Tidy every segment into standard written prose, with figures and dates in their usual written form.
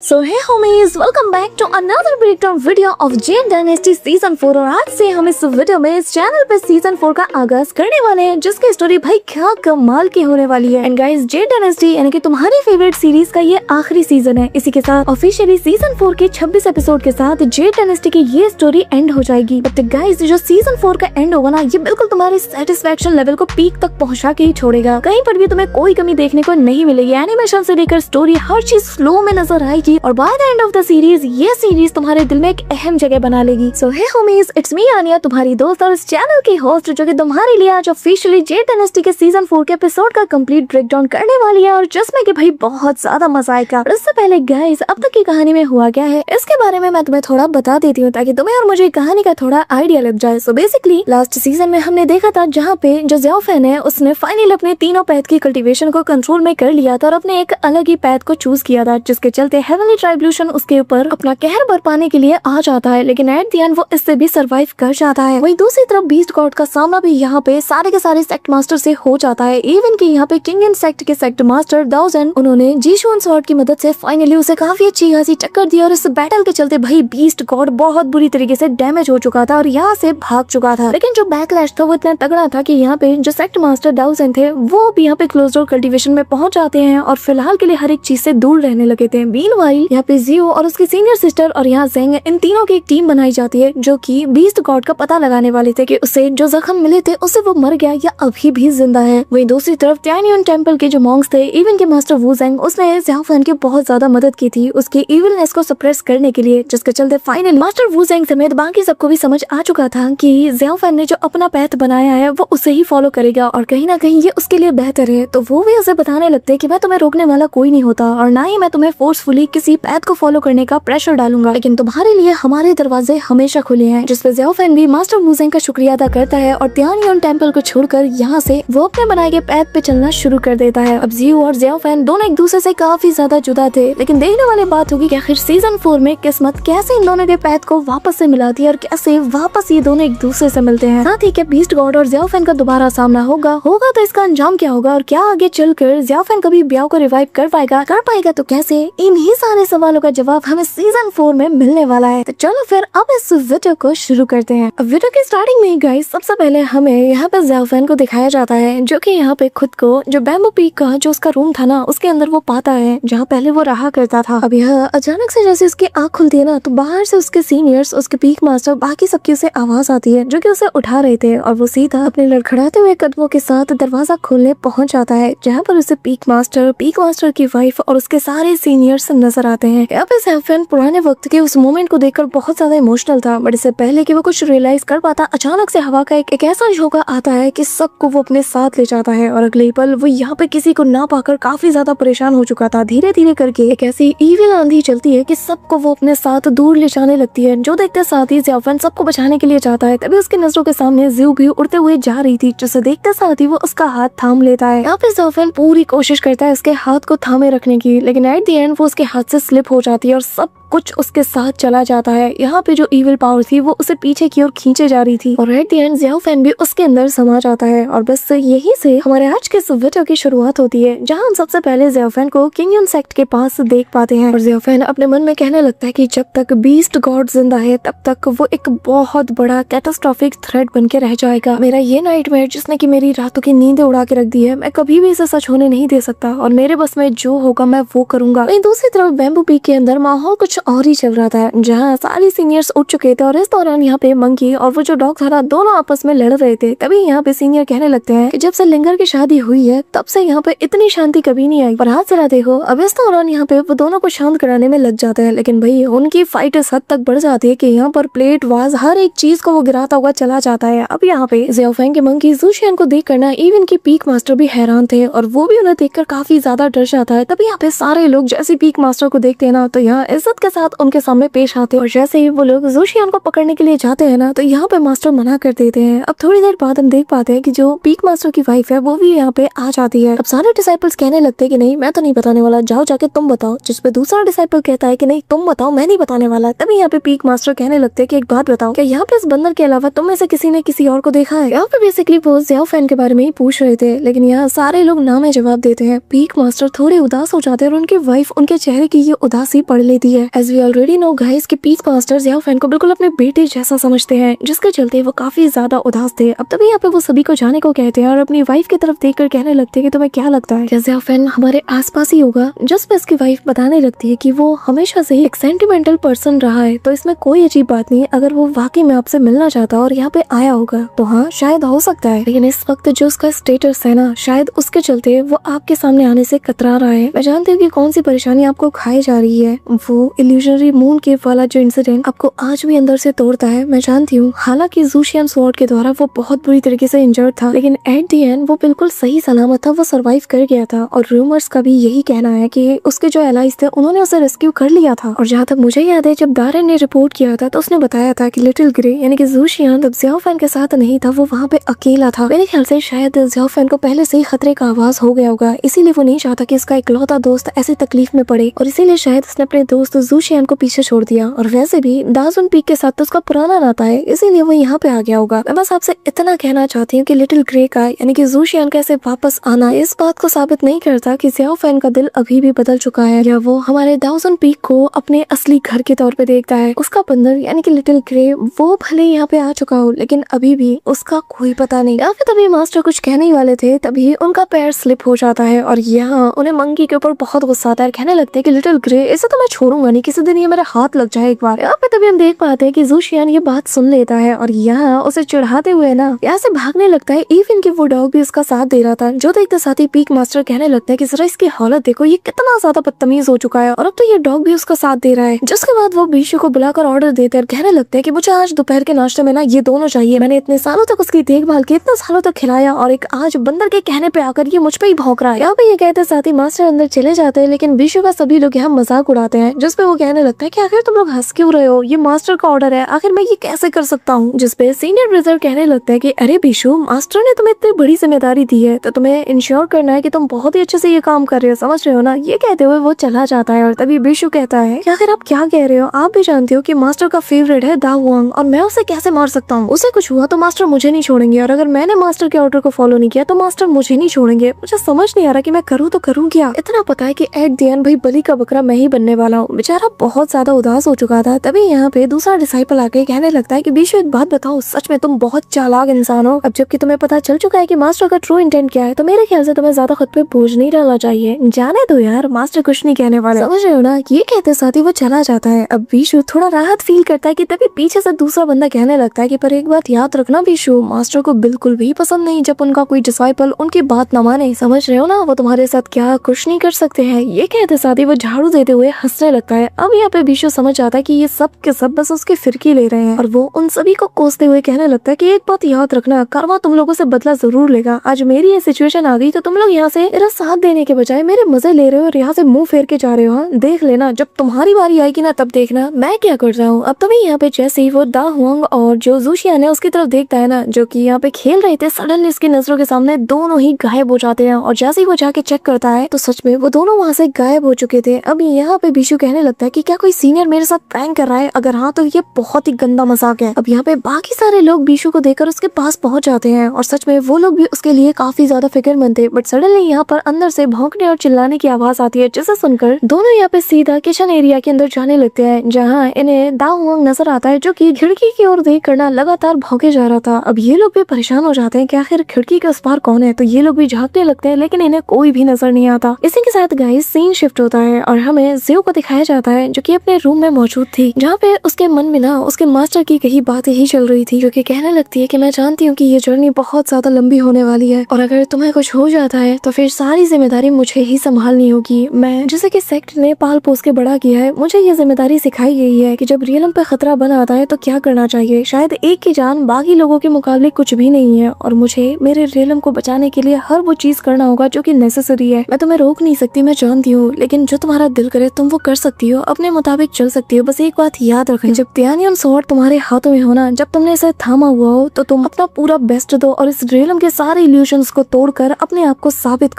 So hey homies, welcome back to another breakdown video of Jade Dynasty season 4। और आज से हम इस वीडियो में इस चैनल पे सीजन 4 का आगाज करने वाले हैं, जिसकी स्टोरी भाई क्या कमाल की होने वाली है। एंड गाइस, जेड डायनेस्टी यानी कि तुम्हारी फेवरेट सीरीज का ये आखिरी सीजन है। इसी के साथ ऑफिशियली सीजन 4 के 26 एपिसोड के साथ जेड डायनेस्टी की ये स्टोरी एंड हो जाएगी। बट गाइस, जो सीजन 4 का एंड होगा ना, ये बिल्कुल तुम्हारे सेटिस्फेक्शन लेवल को पीक तक पहुँचा के ही छोड़ेगा। कहीं पर भी तुम्हें कोई कमी देखने को नहीं मिलेगी। एनिमेशन से लेकर स्टोरी हर चीज स्लो में नजर आएगी और by the end of the series ये सीरीज तुम्हारे दिल में एक अहम जगह बना लेगी। सो हे होमीज, इट्स मी आनिया, तुम्हारी दोस्त और इस चैनल की होस्ट, जो कि तुम्हारे लिए आज ऑफिशियली जेड डायनेस्टी के सीजन 4 के एपिसोड का कंप्लीट ब्रेकडाउन करने वाली है, और जिसमें कि भाई बहुत ज्यादा मजा आएगा। इससे पहले गाइस, अब तक की कहानी में हुआ क्या है इसके बारे में मैं तुम्हें थोड़ा बता देती हूँ, ताकि तुम्हें और मुझे कहानी का थोड़ा आइडिया लग जाए। सो बेसिकली लास्ट सीजन में हमने देखा था जहाँ पे जो ज़ियाओ फैन है उसने फाइनली अपने तीनों पैथ की कल्टीवेशन को कंट्रोल में कर लिया था और अपने एक अलग ही पैथ को चूज किया था, जिसके चलते हेवनली ट्राइब्यूशन उसके ऊपर अपना कहर बरपाने के लिए आ जाता है। लेकिन एट द एंड वो इससे भी सरवाइव कर जाता है। वहीं दूसरी तरफ बीस्ट गॉड का सामना भी यहाँ पे सारे के सारे सेक्ट मास्टर से हो जाता है। इवन कि यहाँ पे किंग एंड सेक्ट के सेक्ट मास्टर दाओजेन, उन्होंने जीशुन स्वॉर्ड की मदद से फाइनली उसे काफी अच्छी खासी टक्कर दी, और इस बैटल के चलते भाई बीस्ट गॉड बहुत बुरी तरीके से डैमेज हो चुका था और यहाँ से भाग चुका था। लेकिन जो बैकलैश था वो इतना तगड़ा था कि यहाँ पे जो सेक्ट मास्टर दाओजेन थे वो भी यहाँ पे क्लोज डोर कल्टीवेशन में पहुंच जाते हैं और फिलहाल के लिए हर एक चीज से दूर रहने लगे थे। मीनवाइल यहाँ पे जियो और उसकी सीनियर सिस्टर और यहाँ जेंग, इन तीनों की एक टीम बनाई जाती है, जो कि बीस्ट गॉड का पता लगाने वाले थे कि उसे जो जख्म मिले थे उससे वो मर गया या अभी भी जिंदा है। वहीं दूसरी तरफ टायनियन टेंपल के जो मॉन्क्स थे, इवन के मास्टर वू जेंग, उसने ज़ियाओ फैन की बहुत ज्यादा मदद की थी उसके इविलनेस को सप्रेस करने के लिए, जिसके चलते फाइनली मास्टर वू जेंग समेत बाकी सबको भी समझ आ चुका था कि ज़ियाओ फैन ने जो अपना पैथ बनाया है वो उसे ही फॉलो करेगा और कहीं ना कहीं ये उसके लिए बेहतर है। तो वो भी उसे बताने लगते कि मैं तुम्हें रोकने वाला कोई नहीं होता और ना ही मैं तुम्हें फोर्सफुली किसी पैथ को फॉलो करने का प्रेशर डालूंगा, लेकिन तुम्हारे लिए हमारे दरवाजे हमेशा खुले हैं। जिसपे ज़ियाओ फैन भी मास्टर वू जेंग का शुक्रिया अदा करता है और टायनियन टेंपल को छोड़कर यहाँ से वो अपने बनाए गए पैथ पे चलना शुरू कर देता है। अब जियो और ज़ियाओ फैन दोनों एक दूसरे से काफी ज्यादा जुदा थे, लेकिन देखने वाली बात होगी कि आखिर सीजन 4 में किस्मत कैसे इन दोनों के पैथ को वापस से मिलाती है और कैसे वापस ये दोनों एक दूसरे से मिलते हैं। साथ ही क्या बीस्ट गॉड और ज़ियाओ फैन का दोबारा सामना होगा तो इसका अंजाम क्या होगा, और क्या आगे चलकर ज़ियाओ फैन कभी ब्याओ को रिवाइव कर पाएगा तो कैसे, इन्हीं सारे सवालों का जवाब हमें सीजन 4 में मिलने वाला है। तो चलो फिर अब इस वीडियो को शुरू करते हैं। अब वीडियो के स्टार्टिंग में गाइस, सबसे पहले हमें यहाँ पे ज़ियाओ फैन को दिखाया जाता है, जो कि यहाँ पे खुद को जो बैम्बू पीक का जो उसका रूम था ना, उसके अंदर वो पाता है जहाँ पहले वो रहा करता था। अब यह अचानक से जैसे उसकी आँख खुलती है ना, तो बाहर से उसके सीनियर्स, उसके पीक मास्टर, बाकी सबकी उसे आवाज आती है, जो कि उसे उठा रहे थे, और वो सीधा अपने लड़खड़ाते हुए कदमों के साथ दरवाजा खोलने पहुंच जाता है, जहाँ पर उसे पीक मास्टर की वाइफ और उसके सारे सीनियर्स नजर आते हैं। यहाँ पे ज़ियाओ फैन पुराने वक्त के उस मोमेंट को देखकर बहुत ज्यादा इमोशनल था, बट इससे पहले कि वो कुछ रियलाइज कर पाता, अचानक से हवा का एक ऐसा झोंका आता है कि सबको वो अपने साथ ले जाता है, और अगले पल वो यहाँ पे किसी को ना पाकर काफी ज्यादा परेशान हो चुका था। धीरे धीरे करके एक ऐसी ईविल आंधी चलती है कि सबको वो अपने साथ दूर ले जाने लगती है, जो देखते साथ ही ज़ियाओ फैन सबको बचाने के लिए जाता है। तभी उसकी नजरों के सामने जियो भी उड़ते हुए जा रही थी, जिसे देखते साथ ही वो उसका हाथ थाम लेता है। यहाँ पे ज़ियाओ फैन पूरी कोशिश करता है उसके हाथ को थामे रखने की, लेकिन एट द एंड वो उसके हाथ से स्लिप हो जाती है और सब कुछ उसके साथ चला जाता है। यहाँ पे जो इविल पावर थी वो उसे पीछे की ओर खींचे जा रही थी, और at the end Xiao fan भी उसके अंदर समा जाता है। और बस यही से हमारे आज के वीडियो की शुरुआत होती है, जहाँ हम सबसे पहले ज़ियाओ फैन को किंग सेक्ट के पास देख पाते हैं, और ज़ियाओ फैन अपने मन में कहने लगता है कि जब तक बीस्ट गॉड जिंदा है तब तक वो एक बहुत बड़ा कैटास्ट्रॉफिक थ्रेट बन के रह जाएगा। मेरा ये नाइटमेयर जिसने की मेरी रातों की नींदें उड़ा के रख दी है, मैं कभी भी इसे सच होने नहीं दे सकता, और मेरे बस में जो होगा मैं वो करूंगा। वहीं दूसरी तरफ बैम्बू पीक के अंदर माहौल कुछ और ही चल रहा था, जहाँ सारे सीनियर्स उठ चुके थे, और इस दौरान यहाँ पे मंकी और वो जो डॉग था दोनों आपस में लड़ रहे थे। तभी यहाँ पे सीनियर कहने लगते हैं कि जब से लिंगर की शादी हुई है तब से यहाँ पे इतनी शांति कभी नहीं आई, पर हाथ चला देखो। अब इस दौरान यहाँ पे वो दोनों को शांत कराने में लग जाते हैं, लेकिन भाई उनकी फाइट इस हद तक बढ़ जाती है कि यहाँ पर प्लेट वाज हर एक चीज को वो गिराता हुआ चला जाता है। अब यहाँ पे ज़ियाओ फैन के मंकी ज़ूशियन को देख करना इवन की पीक मास्टर भी हैरान थे, और वो भी उन्हें देखकर काफी ज्यादा डर जाता है। तभी यहाँ पे सारे लोग जैसे पीक मास्टर को देखते हैं ना, तो यहाँ इज्जत के के साथ उनके सामने पेश आते हैं और जैसे ही वो लोग ज़ूशियान को पकड़ने के लिए जाते हैं ना, तो यहाँ पे मास्टर मना कर देते हैं। अब थोड़ी देर बाद हम देख पाते हैं कि जो पीक मास्टर की वाइफ है वो भी यहाँ पे आ जाती है। अब सारे डिसाइपल्स कहने लगते हैं कि नहीं मैं तो नहीं बताने वाला, जाओ जाके तुम बताओ। जिस पे दूसरा डिसाइपल कहता है कि नहीं तुम बताओ, मैं नहीं बताने वाला। तभी यहाँ पे पीक मास्टर कहने लगते हैं कि एक बात बताओ, क्या यहाँ पे इस बंदर के अलावा तुम में से किसी ने किसी और को देखा है? यहाँ पे बेसिकली वो ज़ियाओ फैन के बारे में ही पूछ रहे थे, लेकिन यहाँ सारे लोग ना में जवाब देते हैं। पीक मास्टर थोड़े उदास हो जाते हैं और उनकी वाइफ उनके चेहरे की ये उदासी पढ़ लेती है। As we already know guys कि पीक मास्टर ज़ियाओ फैन को बिल्कुल अपने बेटे जैसा समझते हैं, जिसके चलते वो काफी ज्यादा उदास थे। अब तभी यहाँ पे वो सभी को जाने को कहते हैं और अपनी वाइफ की तरफ देखकर कहने लगते हैं कि तुम्हें क्या लगता है क्या ज़ियाओ फैन हमारे आसपास ही होगा? जिस पे इसकी वाइफ बताने लगती है कि वो हमेशा से ही एक सेंटिमेंटल पर्सन रहा है, तो इसमें कोई अजीब बात नहीं है अगर वो वाकई में आपसे मिलना चाहता और यहाँ पे आया होगा तो हाँ शायद हो सकता है, लेकिन इस वक्त जो उसका स्टेटस है ना, शायद उसके चलते वो आपके सामने आने से कतरा रहा है। मैं जानती हूँ कि कौन सी परेशानी आपको खाई जा रही है, वो इल्यूजनरी मून केव वाला जो इंसिडेंट आपको आज भी अंदर से तोड़ता है, मैं जानती हूँ। हालांकि ज़ूशियान स्वॉर्ड के द्वारा वो बहुत बुरी तरीके से इंजर्ड था, लेकिन एट द एंड वो बिल्कुल सही सलामत था, वो सरवाइव कर गया था। और रूमर्स का भी यही कहना है कि उसके जो एलाइज थे उन्होंने उसे रेस्क्यू कर लिया था। और जहाँ तक मुझे याद है जब दारेन ने रिपोर्ट किया था तो उसने बताया था कि लिटिल ग्रे यानी कि ज़ूशियान जब ज़ियाओ फैन के साथ नहीं था, वो वहाँ पे अकेला था। मेरे ख्याल से शायद ज़ियाओ फैन को पहले से ही खतरे का आवाज हो गया होगा, इसीलिए वो नहीं चाहता कि इसका इकलौता दोस्त ऐसी तकलीफ में पड़े, और इसीलिए शायद उसने अपने दोस्त ज़ूशियान को पीछे छोड़ दिया। और वैसे भी दाजुन पीक के साथ तो उसका पुराना नाता है, इसीलिए वो यहाँ पे आ गया होगा। मैं बस आपसे इतना कहना चाहती हूँ कि लिटिल ग्रे का यानी कि ज़ूशियान का ऐसे वापस आना इस बात को साबित नहीं करता कि ज़ियाओ फैन का दिल अभी भी बदल चुका है या वो हमारे दाजुन पीक को अपने असली घर के तौर पे देखता है। उसका बंदर यानी कि लिटिल ग्रे वो भले यहाँ पे आ चुका हो, लेकिन अभी भी उसका कोई पता नहीं। या फिर तभी मास्टर कुछ कहने ही वाले थे, तभी उनका पैर स्लिप हो जाता है और यहाँ उन्हें मंकी के ऊपर बहुत गुस्सा आता है। कहने लगते हैं कि लिटिल ग्रे इसे तो मैं छोड़ूंगा नहीं, किसी दिन ये मेरा हाथ लग जाए एक बार। यहाँ पे तभी हम देख पाते हैं कि ज़ूशियान ये बात सुन लेता है और यहाँ उसे चिढ़ाते हुए ना यहाँ से भागने लगता है। इवन कि वो डॉग भी उसका साथ दे रहा था, जो देखते साथ ही पीक मास्टर कहने लगता है कि जरा इसकी हालत देखो, ये कितना ज्यादा बदतमीज हो चुका है, और अब तो ये डॉग भी उसका साथ दे रहा है। जिसके बाद वो बीशु को बुलाकर ऑर्डर देते हैं, कहने लगते हैं कि मुझे आज दोपहर के नाश्ते में ना ये दोनों चाहिए। मैंने इतने सालों तक उसकी देखभाल की, इतने सालों तक खिलाया, और एक आज बंदर के कहने पे आकर ये मुझ पे ही भौंक रहा है। यहाँ पे ये कहते साथ ही मास्टर अंदर चले जाते हैं, लेकिन बीशु का सभी लोग यहाँ मजाक उड़ाते हैं, जिसपे वो कहने लगता है कि आखिर तुम लोग हंस क्यों रहे हो, ये मास्टर का ऑर्डर है, आखिर मैं ये कैसे कर सकता हूँ। जिसपे सीनियर ब्रदर कहने लगता है कि अरे बीशु, मास्टर ने तुम्हें इतनी बड़ी जिम्मेदारी दी है तो तुम्हें इंश्योर करना है कि तुम बहुत ही अच्छे से ये काम कर रहे हो, समझ रहे हो ना। ये कहते हुए वो चला जाता है और तभी बीशु कहता है कि आखिर आप क्या कह रहे हो, आप भी जानते हो कि मास्टर का फेवरेट है दा हुआंग, और मैं उसे कैसे मार सकता हूँ। उसे कुछ हुआ तो मास्टर मुझे नहीं छोड़ेंगे, और अगर मैंने मास्टर के ऑर्डर को फॉलो नहीं किया तो मास्टर मुझे नहीं छोड़ेंगे। मुझे समझ नहीं आ रहा कि मैं करूँ तो करूँ क्या। इतना पता है कि एट द एंड भाई बलि का बकरा मैं ही बनने वाला हूँ। बेचारा बहुत ज्यादा उदास हो चुका था। तभी यहाँ पे दूसरा डिसाइपल आके कहने लगता है कि बीशु एक बात बताओ, सच में तुम बहुत चालाक इंसान हो। अब जबकि तुम्हें पता चल चुका है कि मास्टर का ट्रू इंटेंट क्या है, तो मेरे ख्याल से तुम्हें ज्यादा खुद पे बोझ नहीं डालना चाहिए। जाने दो यार, मास्टर कुछ नहीं कहने वाले, समझ रहे हो ना। ये कहते साथ ही वो चला जाता है। अब बीशु थोड़ा राहत फील करता है कि तभी पीछे से दूसरा बंदा कहने लगता है कि पर एक बात याद रखना बीशु, मास्टर को बिल्कुल भी पसंद नहीं जब उनका कोई डिसाइपल उनकी बात न माने, समझ रहे हो ना। वो तुम्हारे साथ क्या कुछ नहीं कर सकते हैं। ये कहते साथ ही वो झाड़ू देते हुए हंसने लगता है। अब यहाँ पे बीशु समझ जाता है कि ये सब के सब बस उसकी फिरकी ले रहे हैं, और वो उन सभी को कोसते हुए कहने लगता है कि एक बात याद रखना, करवा तुम लोगों से बदला जरूर लेगा। आज मेरी ये सिचुएशन आ गई तो तुम लोग यहाँ से मेरा साथ देने के बजाय मेरे मजे ले रहे हो और यहाँ से मुंह फेर के जा रहे हो। हाँ देख लेना, जब तुम्हारी बारी आएगी ना तब देखना मैं क्या कर रहा हूँ। अब तभी यहाँ पे जैसे ही वो दा हुआंग और जो ज़ूशियान है उसकी तरफ देखता है ना, जो कि यहाँ पे खेल रहे थे, सडनली इसकी नजरों के सामने दोनों ही गायब हो जाते हैं। और जैसे ही वो जाके चेक करता है तो सच में वो दोनों वहाँ से गायब हो चुके थे। अब यहाँ पे बीशु कहने लगता है कि क्या कोई सीनियर मेरे साथ प्रैंक कर रहा है, अगर हाँ तो ये बहुत ही गंदा मजाक है। अब यहाँ पे बाकी सारे लोग बीशु को देखकर उसके पास पहुंच जाते हैं, और सच में वो लोग भी उसके लिए काफी ज्यादा फिक्रमंद थे। बट सडनली यहाँ पर अंदर से भौंकने और चिल्लाने की आवाज आती है, जिसे सुनकर दोनों यहाँ पे सीधा किचन एरिया के अंदर जाने लगते हैं, जहाँ इन्हें दा हुआंग नजर आता है, जो कि खिड़की की ओर देख करना लगातार भौंके जा रहा था। अब ये लोग भी परेशान हो जाते हैं कि आखिर खिड़की के उस पार कौन है, तो ये लोग भी झांकने लगते हैं, लेकिन इन्हें कोई भी नजर नहीं आता। इसी के साथ गाइस सीन शिफ्ट होता है और हमें ज़ियो को दिखाया जाता है, जो कि अपने रूम में मौजूद थी, जहाँ पे उसके मन में ना उसके मास्टर की कई बातें ही चल रही थी, जो कि कहने लगती है कि मैं जानती हूँ कि ये जर्नी बहुत ज्यादा लंबी होने वाली है, और अगर तुम्हें कुछ हो जाता है तो फिर सारी जिम्मेदारी मुझे ही संभालनी होगी। मैं जैसे कि सेक्ट ने पाल पोस के बड़ा किया है, मुझे ये जिम्मेदारी सिखाई गई है कि जब रियलम पे खतरा बन आता है तो क्या करना चाहिए। शायद एक की जान बाकी लोगों के मुकाबले कुछ भी नहीं है, और मुझे मेरे रियलम को बचाने के लिए हर वो चीज करना होगा जो कि नेसेसरी है। मैं तुम्हें रोक नहीं सकती, मैं जानती हूँ, लेकिन जो तुम्हारा दिल करे तुम वो कर सकती हो। हो, अपने मुताबिक चल सकती हो। बस एक बात याद रखें, जब टियानियम स्वॉर्ड तुम्हारे हाथों में हो ना, जब तुमने इसे थामा हुआ हो, तो तुम अपना पूरा बेस्ट दो और इस रेलम के सारे इल्यूशंस को तोड़कर अपने आप को साबित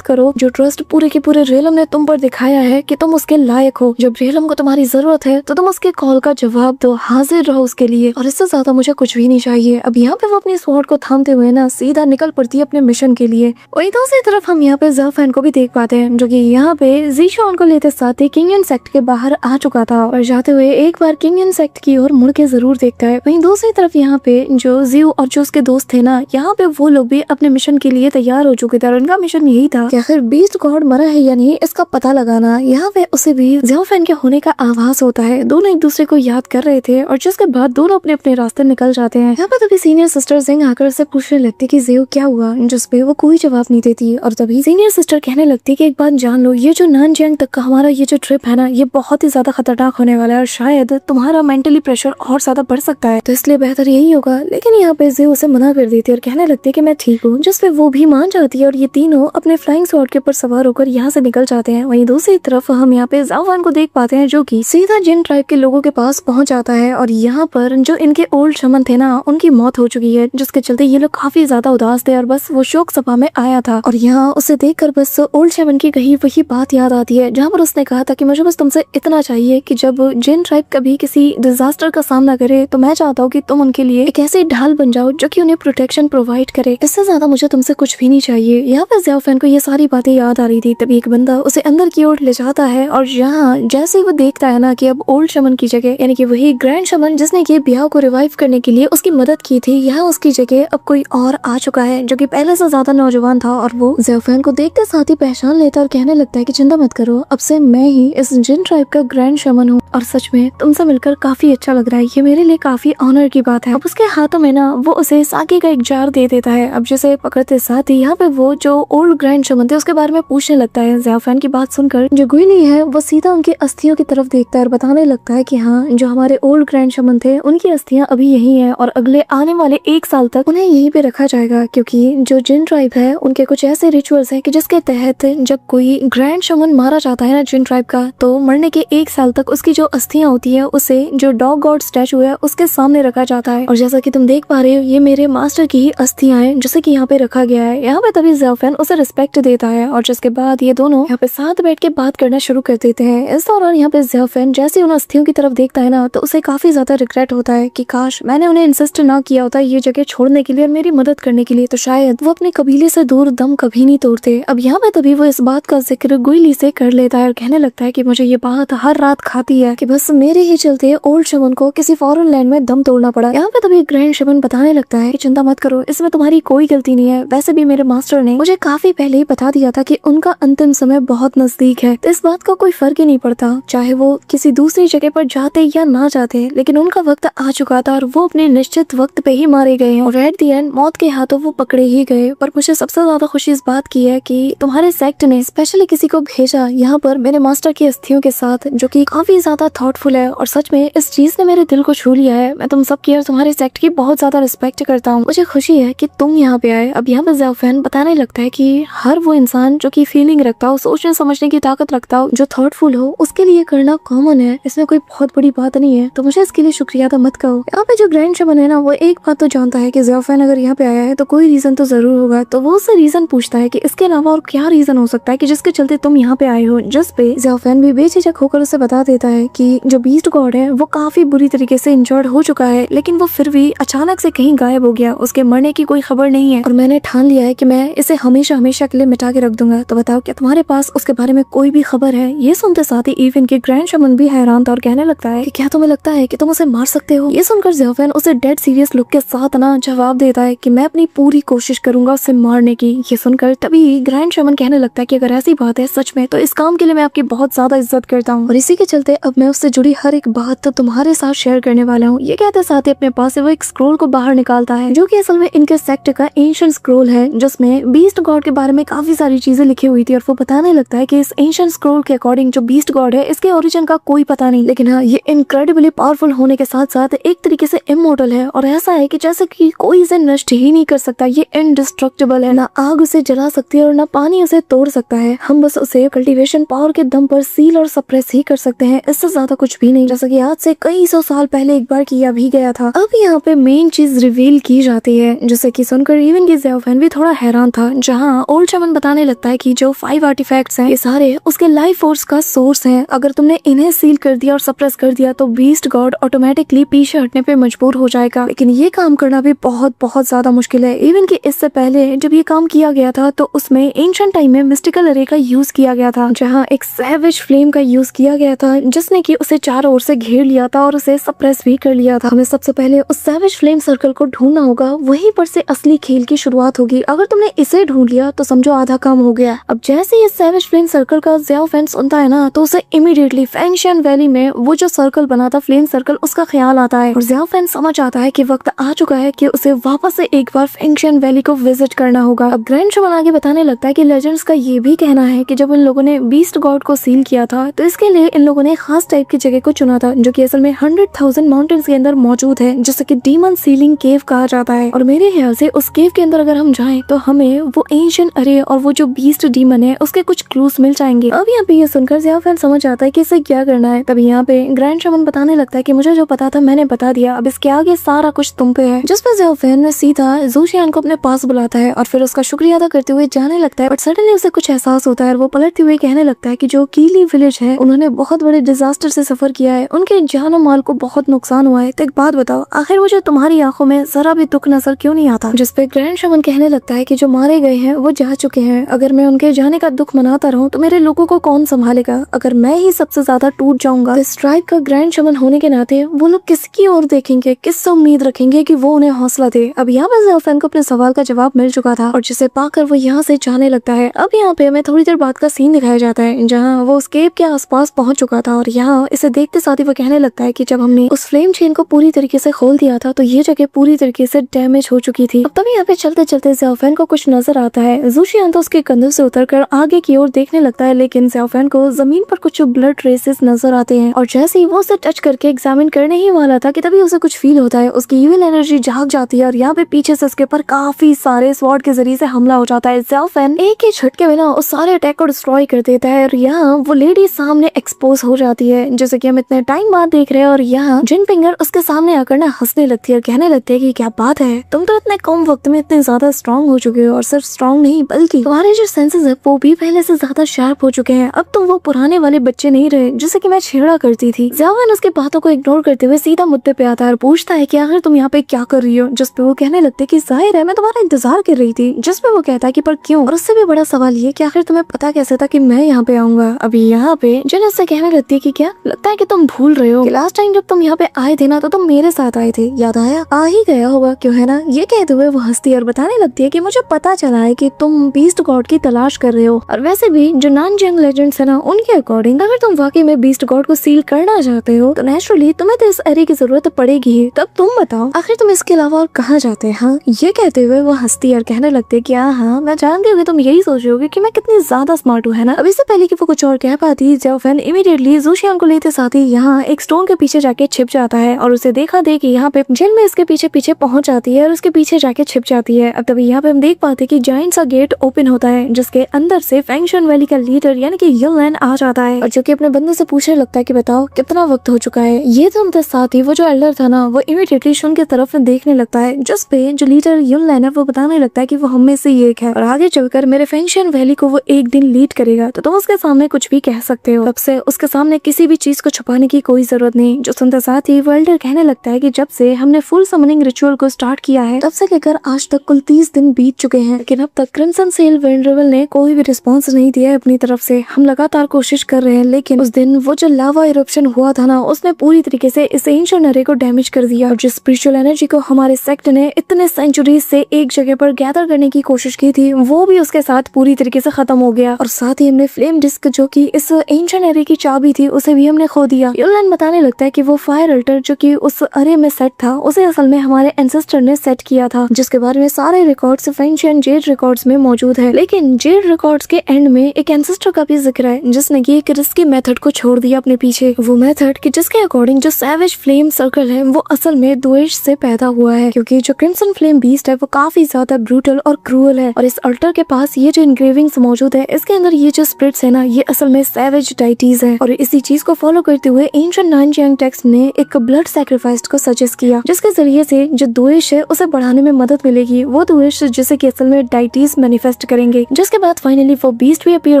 करो जो ट्रस्ट पूरे के पूरे रेलम ने तुम पर दिखाया है कि तुम उसके लायक हो। जब रेलम को तुम्हारी जरूरत है तो तुम उसके कॉल का जवाब दो, हाजिर रहो उसके लिए, और इससे ज्यादा मुझे कुछ भी नहीं चाहिए। अब यहाँ पे वो अपनी स्वॉर्ड को थामते हुए ना सीधा निकल पड़ती है अपने मिशन के लिए। वही दूसरी तरफ हम यहाँ पे ज़ाओफेन को भी देख पाते हैं, जो कि यहाँ पे ज़ीशान को लेते साथ ही किंगयन सेक्ट के बाहर आ चुका था और जाते हुए एक बार किंगयन सेक्ट की ओर मुड़ के जरूर देखता है। वहीं दूसरी तरफ यहाँ पे जो जियो और जो उसके दोस्त थे ना, यहाँ पे वो लोग भी अपने मिशन के लिए तैयार हो चुके थे और उनका मिशन यही था कि आखिर बीस्ट गॉड मरा है या नहीं इसका पता लगाना। यहाँ पे उसे भी ज़ाओफेन के होने का आभास होता है। दोनों एक दूसरे को याद कर रहे थे और जिसके बाद दोनों अपने अपने रास्ते निकल जाते हैं। यहाँ पे तभी सीनियर सिस्टर जिंग आकर से पूछने लगती कि जियो क्या हुआ, जिसपे वो कोई जवाब नहीं देती। और तभी सीनियर सिस्टर कहने लगती कि एक बात जान लो, ये जो नानजियांग तक का हमारा ये जो ट्रिप है ना, ये बहुत ही ज्यादा खतरनाक होने वाला है और शायद तुम्हारा मेंटली प्रेशर और ज्यादा बढ़ सकता है, तो इसलिए बेहतर यही होगा। लेकिन यहाँ पे जियो उसे मना कर देती है और कहने लगती है कि मैं ठीक हूँ, जिसपे वो भी मान जाती है और ये तीनों अपने फ्लाइंग स्वॉर्ड के ऊपर सवार होकर यहाँ से निकल जाते हैं। वहीं दूसरी तरफ हम यहाँ पे ज़ाओफेन को देख पाते हैं, जो कि सीधा जिन ट्राइब के लोगों के पास पहुंच जाता है और यहाँ पर जो इनके ओल्ड शमन थे ना, उनकी मौत हो चुकी है, जिसके चलते ये लोग काफी ज्यादा उदास थे और बस वो शोक सभा में आया था। और यहाँ उसे देखकर बस ओल्ड शमन की कही वही बात याद आती है, जहाँ पर उसने कहा था कि मुझे बस तुमसे इतना चाहिए कि जब जिन ट्राइब कभी किसी डिजास्टर का सामना करे तो मैं चाहता हूँ कि तुम उनके लिए एक ऐसी ढाल बन जाओ जो कि उन्हें प्रोटेक्शन प्रोवाइड करे। इससे ज्यादा मुझे तुमसे कुछ भी नहीं चाहिए। यहाँ पर ज़ाओफेन को ये सारी बातें याद आ रही थी, तभी एक बंदा उसे अंदर की ओर ले जाता है और यहाँ जैसे ही वो देखता है ना कि अब ओल्ड शमन की जगह यानी कि वही ग्रैंड शमन जिसने कि ब्याह को रिवाइव करने के लिए उसकी मदद की थी, यहाँ उसकी जगह अब कोई और आ चुका है जो कि पहले से ज्यादा नौजवान था। और वो ज़ाओफेन को देखते साथ ही पहचान लेता और कहने लगता है कि चिंता मत करो, अब से मैं ही इस जिन ट्राइब का ग्रैंड शमन हूँ और सच में तुमसे मिलकर काफी अच्छा लग रहा है, ये मेरे लिए काफी ऑनर की बात है। अब उसके हाथों में ना वो उसे साके का एक जार दे देता है। अब जैसे पकड़ते साथ ही यहाँ पे वो जो ओल्ड ग्रैंड शमन थे उसके बारे में पूछने लगता है। ज़ाओफेन की बात सुनकर जो गुइली है वो सीधा उनकी अस्थियों की तरफ देखता है और बताने लगता है कि हाँ, जो हमारे ओल्ड ग्रैंड शमन थे उनकी अस्थियां अभी यही है और अगले आने वाले 1 साल तक उन्हें यहीं पे रखा जाएगा, क्योंकि जो जिन ट्राइब है उनके कुछ ऐसे रिचुअल्स हैं कि जिसके तहत जब कोई ग्रैंड शमन मारा जाता है ना जिन ट्राइब का, तो मरने के 1 साल तक उसकी जो अस्थियां होती है उसे जो डॉग गॉड स्टैचू है उसके सामने रखा जाता है। और जैसा कि तुम देख पा रहे हो ये मेरे मास्टर की ही अस्थियां हैं जिसे कि यहाँ पे रखा गया है। यहाँ पे तभी ज़ाओफेन उसे रिस्पेक्ट देता है और जिसके बाद ये दोनों यहाँ पे साथ बैठ के बात करना शुरू कर देते हैं। इस दौरान यहाँ पे ज़ाओफेन जैसे उन अस्थियों की तरफ देखता है ना, तो उसे काफी ज्यादा रिग्रेट होता है कि काश मैंने उन्हें इंसिस्ट ना किया होता ये जगह छोड़ने के लिए और मेरी मदद करने के लिए, तो शायद वो अपने कबीले से दूर दम कभी नहीं तोड़ते। अब यहाँ पे तभी वो इस बात का जिक्र गुइली से कर लेता है और कहने लगता है कि मुझे ये बात हर रात खाती है कि बस मेरे ही चलते ओल्ड शमन को किसी फॉरेन लैंड में दम तोड़ना पड़ा। यहाँ पे तभी ग्रैंड शमन बताने लगता है कि चिंता मत करो, इसमें तुम्हारी कोई गलती नहीं है। वैसे भी मेरे मास्टर ने मुझे काफी पहले ही बता दिया था कि उनका अंतिम समय बहुत नजदीक है, तो इस बात का कोई फर्क ही नहीं पड़ता चाहे वो किसी दूसरी जगह पर जाते या ना जाते, लेकिन उनका वक्त आ चुका था और वो अपने निश्चित वक्त पे ही मारे गए हैं और एट द एंड मौत के हाथों वो पकड़े ही गए। पर मुझे सबसे ज्यादा खुशी इस बात की है कि तुम्हारे सेक्ट ने स्पेशली किसी को भेजा यहाँ पर मेरे मास्टर की अस्थियों के साथ, जो कि काफी ज्यादा थॉटफुल है और सच में इस चीज ने मेरे दिल को छू लिया है। मैं तुम सबकी और तुम्हारे सेक्ट की बहुत ज्यादा रिस्पेक्ट करता हूँ, मुझे खुशी है कि तुम यहाँ पे आए। अब यहाँ पे ज़ाओफेन बताने लगता है कि हर वो इंसान जो कि फीलिंग रखता हो, सोचने समझने की ताकत रखता हो, जो थॉटफुल हो, उसके लिए करना कॉमन है, इसमें कोई बहुत बड़ी बात नहीं है, तो मुझे इसके लिए शुक्रिया तो मत कहो। यहाँ पे जो ग्रैंड शमन है ना, वो एक बात तो जानता है कि ज़ाओफेन अगर यहाँ पे आया है तो कोई रीजन तो जरूर होगा, तो वो उससे रीजन पूछता है कि इसके अलावा और क्या रीजन हो सकता है कि जिसके चलते तुम यहाँ पे आए हो। जिस पे ज़ाओफेन भी बेझिझक होकर उसे बता देता है कि जो बीस्ट गॉड है वो काफी बुरी तरीके से इंजर्ड हो चुका है, लेकिन वो फिर भी अचानक से कहीं गायब हो गया, उसके मरने की कोई खबर नहीं है और मैंने ठान लिया है कि मैं इसे हमेशा हमेशा के लिए मिटा के रख दूंगा। तो बताओ क्या तुम्हारे पास उसके बारे में कोई भी खबर है? ये सुनते साथ ही इवन के ग्रैंड शमन भी हैरान था और कहने लगता है कि क्या तुम्हें लगता है कि तुम उसे मार सकते हो? ये सुनकर ज़ाओफेन उसे डेड सीरियस लुक के साथ ना जवाब देता है कि मैं अपनी पूरी कोशिश करूंगा उसे मारने की। ये सुनकर तभी ग्रैंड शमन कहने लगता है कि अगर ऐसी बात है सच में, तो इस काम के लिए मैं आपकी बहुत ज्यादा इज्जत करता हूँ और इसी के चलते अब मैं उससे जुड़ी हर एक बात तो तुम्हारे साथ शेयर करने वाला हूँ। ये कहते साथ ही अपने पास से वो एक स्क्रोल को बाहर निकालता है, जो कि असल में इनके सेक्ट का एंशिएंट स्क्रोल है, जिसमें बीस्ट गॉड के बारे में काफी सारी चीजें लिखी हुई थी और वो बताने लगता है कि इस एंशिएंट स्क्रोल के अकॉर्डिंग जो बीस्ट गॉड है इसके ओरिजिन का कोई पता नहीं, लेकिन हाँ ये इनक्रेडिबली पावरफुल होने के साथ साथ एक तरीके से इमोर्टल है और ऐसा है कि जैसे कि कोई इसे नष्ट ही नहीं कर सकता। ये इनडिस्ट्रक्टिबल है, ना आग उसे जला सकती है और ना पानी उसे तोड़ सकता है। हम बस उसे कल्टीवेशन पावर के दम पर सील और और सप्रेस ही कर सकते हैं, इससे ज्यादा कुछ भी नहीं, जैसा कि आज से कई सौ साल पहले एक बार किया भी गया था। अब यहाँ पे मेन चीज रिवील की जाती है, जैसे कि सुनकर इवन की ज़ियाओ फैन भी थोड़ा हैरान था, जहाँ ओल्ड शमन बताने लगता है कि जो 5 आर्टिफैक्ट्स हैं ये सारे उसके लाइफ फोर्स का सोर्स हैं। अगर तुमने इन्हें सील कर दिया और सप्रेस कर दिया तो बीस्ट गॉड ऑटोमेटिकली पीछे हटने पे मजबूर हो जाएगा। लेकिन ये काम करना भी बहुत बहुत ज्यादा मुश्किल है। इवन कि इससे पहले जब ये काम किया गया था तो उसमें एंशिएंट टाइम में मिस्टिकल अरे का यूज किया गया था, जहाँ एक सैवेज फ्लेम का यूज किया गया था जिसने कि उसे चारों ओर से घेर लिया था और उसे सप्रेस भी कर लिया था। हमें सबसे पहले उस सैवेज फ्लेम सर्कल को ढूंढना होगा, वहीं पर से असली खेल की शुरुआत होगी। अगर तुमने इसे ढूंढ लिया तो समझो आधा काम हो गया। अब जैसे ये सैवेज फ्लेम सर्कल का ज़ियाओ फैन सुनता है ना तो उसे इमीडिएटली फेंगशियन वैली में वो जो सर्कल बना था फ्लेम सर्कल, उसका ख्याल आता है और ज़ियाओ फैन समझ आता है कि वक्त आ चुका है कि उसे वापस से एक बार फेंगशियन वैली को विजिट करना होगा। अब ग्रैंड शमन आगे बताने लगता है कि लेजेंड्स का ये भी कहना है कि जब इन लोगों ने बीस्ट गॉड को सील किया था तो इसके लिए इन लोगों ने खास टाइप की जगह को चुना था, जो कि असल में 100,000 माउंटेन्स के अंदर मौजूद है, जिसे कि डीमन सीलिंग केव कहा जाता है। और मेरे ख्याल से उस केव के अंदर अगर हम जाएं तो हमें वो एंशिएंट अरे और वो जो बीस्ट डीमन है उसके कुछ क्लूज मिल जाएंगे। अब यहाँ पे ये सुनकर ज़ियाओ फैन समझ आता है कि इसे क्या करना है। तभी यहाँ पे ग्रैंड शमन बताने लगता है कि मुझे जो पता था मैंने बता दिया, अब इसके आगे सारा कुछ तुम पे है। जिस पर ज़ियाओ फैन ने सीधा ज़ूशियान को अपने पास बुलाता है और फिर उसका शुक्रिया अदा करते हुए जाने लगता है। बट सडनली उसे कुछ एहसास होता है और वो पलटते हुए कहने लगता है कि जो कीली विलेज है उन्होंने बहुत बड़े डिजास्टर से सफर किया है, उनके जान और माल को बहुत नुकसान हुआ है। तो एक बात बताओ, आखिर मुझे तुम्हारी आंखों में जरा भी दुख नजर क्यों नहीं आता? जिस पे ग्रैंड शमन कहने लगता है कि जो मारे गए हैं वो जा चुके हैं, अगर मैं उनके जाने का दुख मनाता रहूं तो मेरे लोगों को कौन संभालेगा? अगर मैं ही सबसे ज्यादा टूट जाऊंगा तो इस ट्राइब का ग्रैंड शमन होने के नाते वो लोग किसकी ओर देखेंगे, किससे उम्मीद रखेंगे कि वो उन्हें हौसला दे? अब यहाँ पे ज़ियाओ फैन को अपने सवाल का जवाब मिल चुका था और जिसे पाकर वो यहाँ से जाने लगता है। अब यहाँ पे हमें थोड़ी देर बाद का सीन दिखाया जाता है जहाँ वो उस केव के आसपास पहुंच चुका था और यहाँ इसे देखते साथ ही वो कहने लगता है कि जब हमने उस फ्लेम चेन को पूरी तरीके से खोल दिया था तो ये जगह पूरी तरीके से डैमेज हो चुकी थी। अब तभी यहाँ पे चलते चलते ज़ियाओ फैन को कुछ नजर आता है। ज़ूशियान तो उसके कंधों से उतरकर आगे की ओर देखने लगता है, लेकिन ज़ियाओ फैन को जमीन पर कुछ ब्लड ट्रेसेस नजर आते हैं और जैसे ही वो उसे टच करके एग्जामिन करने ही वाला था कि तभी उसे कुछ फील होता है, उसकी इविल एनर्जी जाग जाती है और यहाँ पे पीछे से उसके ऊपर काफी सारे स्वॉर्ड के जरिए से हमला हो जाता है। ज़ियाओ फैन एक ही झटके में ना उस सारे अटैक को डिस्ट्रॉय कर देता है और यहाँ वो लेडी सामने एक्सपोज हो जाती है, जैसे कि हम इतने टाइम बाद देख रहे हैं। और यहाँ जिन फिंगर उसके सामने आकर ना हंसने लगती है और कहने लगती है कि क्या बात है, तुम तो इतने कम वक्त में इतने ज्यादा स्ट्रॉन्ग हो चुके हो और सिर्फ स्ट्रॉन्ग नहीं बल्कि तुम्हारे जो सेंसेस है वो भी पहले से ज्यादा शार्प हो चुके हैं। अब तुम वो पुराने वाले बच्चे नहीं रहे जिसे कि मैं छेड़ा करती थी। ज़ियाओ फैन उसके बातों को इग्नोर करते हुए सीधा मुद्दे पे आता है और पूछता है कि आखिर तुम यहाँ पे क्या कर रही हो? जिस पे वो कहने लगते कि जाहिर है मैं तुम्हारा इंतजार कर रही थी। जिस पे वो कहता है कि पर क्यों? और उससे भी बड़ा सवाल ये कि आखिर तुम्हें पता कैसे था कि मैं यहाँ पे आऊंगा? अभी यहाँ पे जिन उससे कहने लगती है कि क्या लगता है कि तुम भूल रहे हो कि लास्ट टाइम जब तुम यहाँ पे आए थे ना तो तुम मेरे साथ आए थे, याद आया? आ ही गया होगा क्यों, है ना? ये कहते हुए वो हंसती है और बताने लगती है कि मुझे पता चला है कि तुम बीस्ट गॉड की तलाश कर रहे हो और वैसे भी जो नानजियांग लेजेंड्स है ना उनके अकॉर्डिंग अगर तुम वाकई में बीस्ट गॉड को सील करना चाहते हो तो नेचुरली तुम्हें तो इस एरे की जरूरत पड़ेगी ही। तब तुम बताओ आखिर तुम इसके अलावा और कहाँ जाते हैं? हाँ, ये कहते हुए वो हंसती है और कहने लगते कि हाँ मैं जानती हूँ तुम यही सोच रहे होगे कि मैं कितनी ज्यादा स्मार्ट हूँ, है ना? अब इससे पहले कि वो कुछ और कह पाती ज़ियाओ फैन इमीडिएटली ज़ूशियान को लेते साथ ही यहाँ एक स्टोन के पीछे जाके छिप जाता है और उसे देखा दे कि यहाँ पे जेल में इसके पीछे पीछे पहुंच जाती है और उसके पीछे जाके छिप जाती है। अब तभी यहाँ पे हम देख पाते कि जायंट सा गेट ओपन होता है जिसके अंदर से फेंगशियन वैली का लीडर यानी कि युनलैन आ जाता है और जो कि अपने बंदे से पूछने लगता है कि बताओ कितना वक्त हो चुका है। ये तो साथ ही वो जो एल्डर था ना वो इमीडिएटली शुन की तरफ देखने लगता है, जिस पे जो लीडर युनलैन है वो बताने लगता है कि वो हम में से एक है और आगे चलकर मेरे फेंगशियन वैली को वो एक दिन लीड करेगा, तो तुम उसके सामने कुछ भी कह सकते हो। तब से उसके सामने किसी भी चीज को छुपाने की कोई जरूरत नहीं। जो सुनते साथ ही वो एल्डर कहने लगता है कि जब से हमने फुल समनिंग रिचुअल को स्टार्ट किया है तब से लेकर आज तक कुल 30 दिन बीत चुके हैं, लेकिन अब तक क्रिम्सन सेल वेनरेबल ने कोई भी रिस्पॉन्स नहीं दिया है अपनी तरफ से। हम लगातार कोशिश कर रहे हैं, लेकिन उस दिन वो जो लावा इरप्शन हुआ था ना उसने पूरी तरीके से इस एंशिएंट अरे को डैमेज कर दिया और जिस स्पिरिचुअल एनर्जी को हमारे सेक्ट ने इतने सेंचुरीज से एक जगह पर गैदर करने की कोशिश की थी वो भी उसके साथ पूरी तरीके से खत्म हो गया और साथ ही हमने फ्लेम डिस्क जो कि इस एंशिएंट अरे की चाबी थी उसे भी हमने खो दिया। युनलैन बताने लगता है कि वो फायर अल्टर जो कि उस अरे में सेट था उसे असल में हमारे एंसेस्टर ने सेट किया था, जिसके बारे में सारे रिकॉर्ड्स फेंगशियन जेड रिकॉर्ड्स में मौजूद है। लेकिन जेड रिकॉर्ड्स के एंड में एक एंसेस्टर का भी जिक्र है जिसने कि एक रिस्की मेथड को छोड़ दिया अपने पीछे। वो मेथड कि जिसके अकॉर्डिंग जो सैवेज फ्लेम सर्कल है वो असल में द्वेष से पैदा हुआ है, क्योंकि जो क्रिम्सन फ्लेम बीस्ट है वो काफी ज्यादा ब्रूटल और क्रूअल है और इस अल्टर के पास ये जो इंग्रेविंग्स मौजूद है इसके अंदर ये जो स्पिरिट्स है ना ये असल में सैवेज सैवेज डाइटीज है और इसी चीज को फॉलो करते हुए एंशिएंट नानजियांग टेक्स्ट ने एक ब्लड सैक्रिफाइस को सजेस्ट किया, जिसके जरिए से जो द्वेष है उसे बढ़ाने में मदद मिलेगी। वो द्वेष जिसे कि असल में डाइटीज मैनिफेस्ट करेंगे, जिसके बाद फाइनली वो बीस्ट भी अपीयर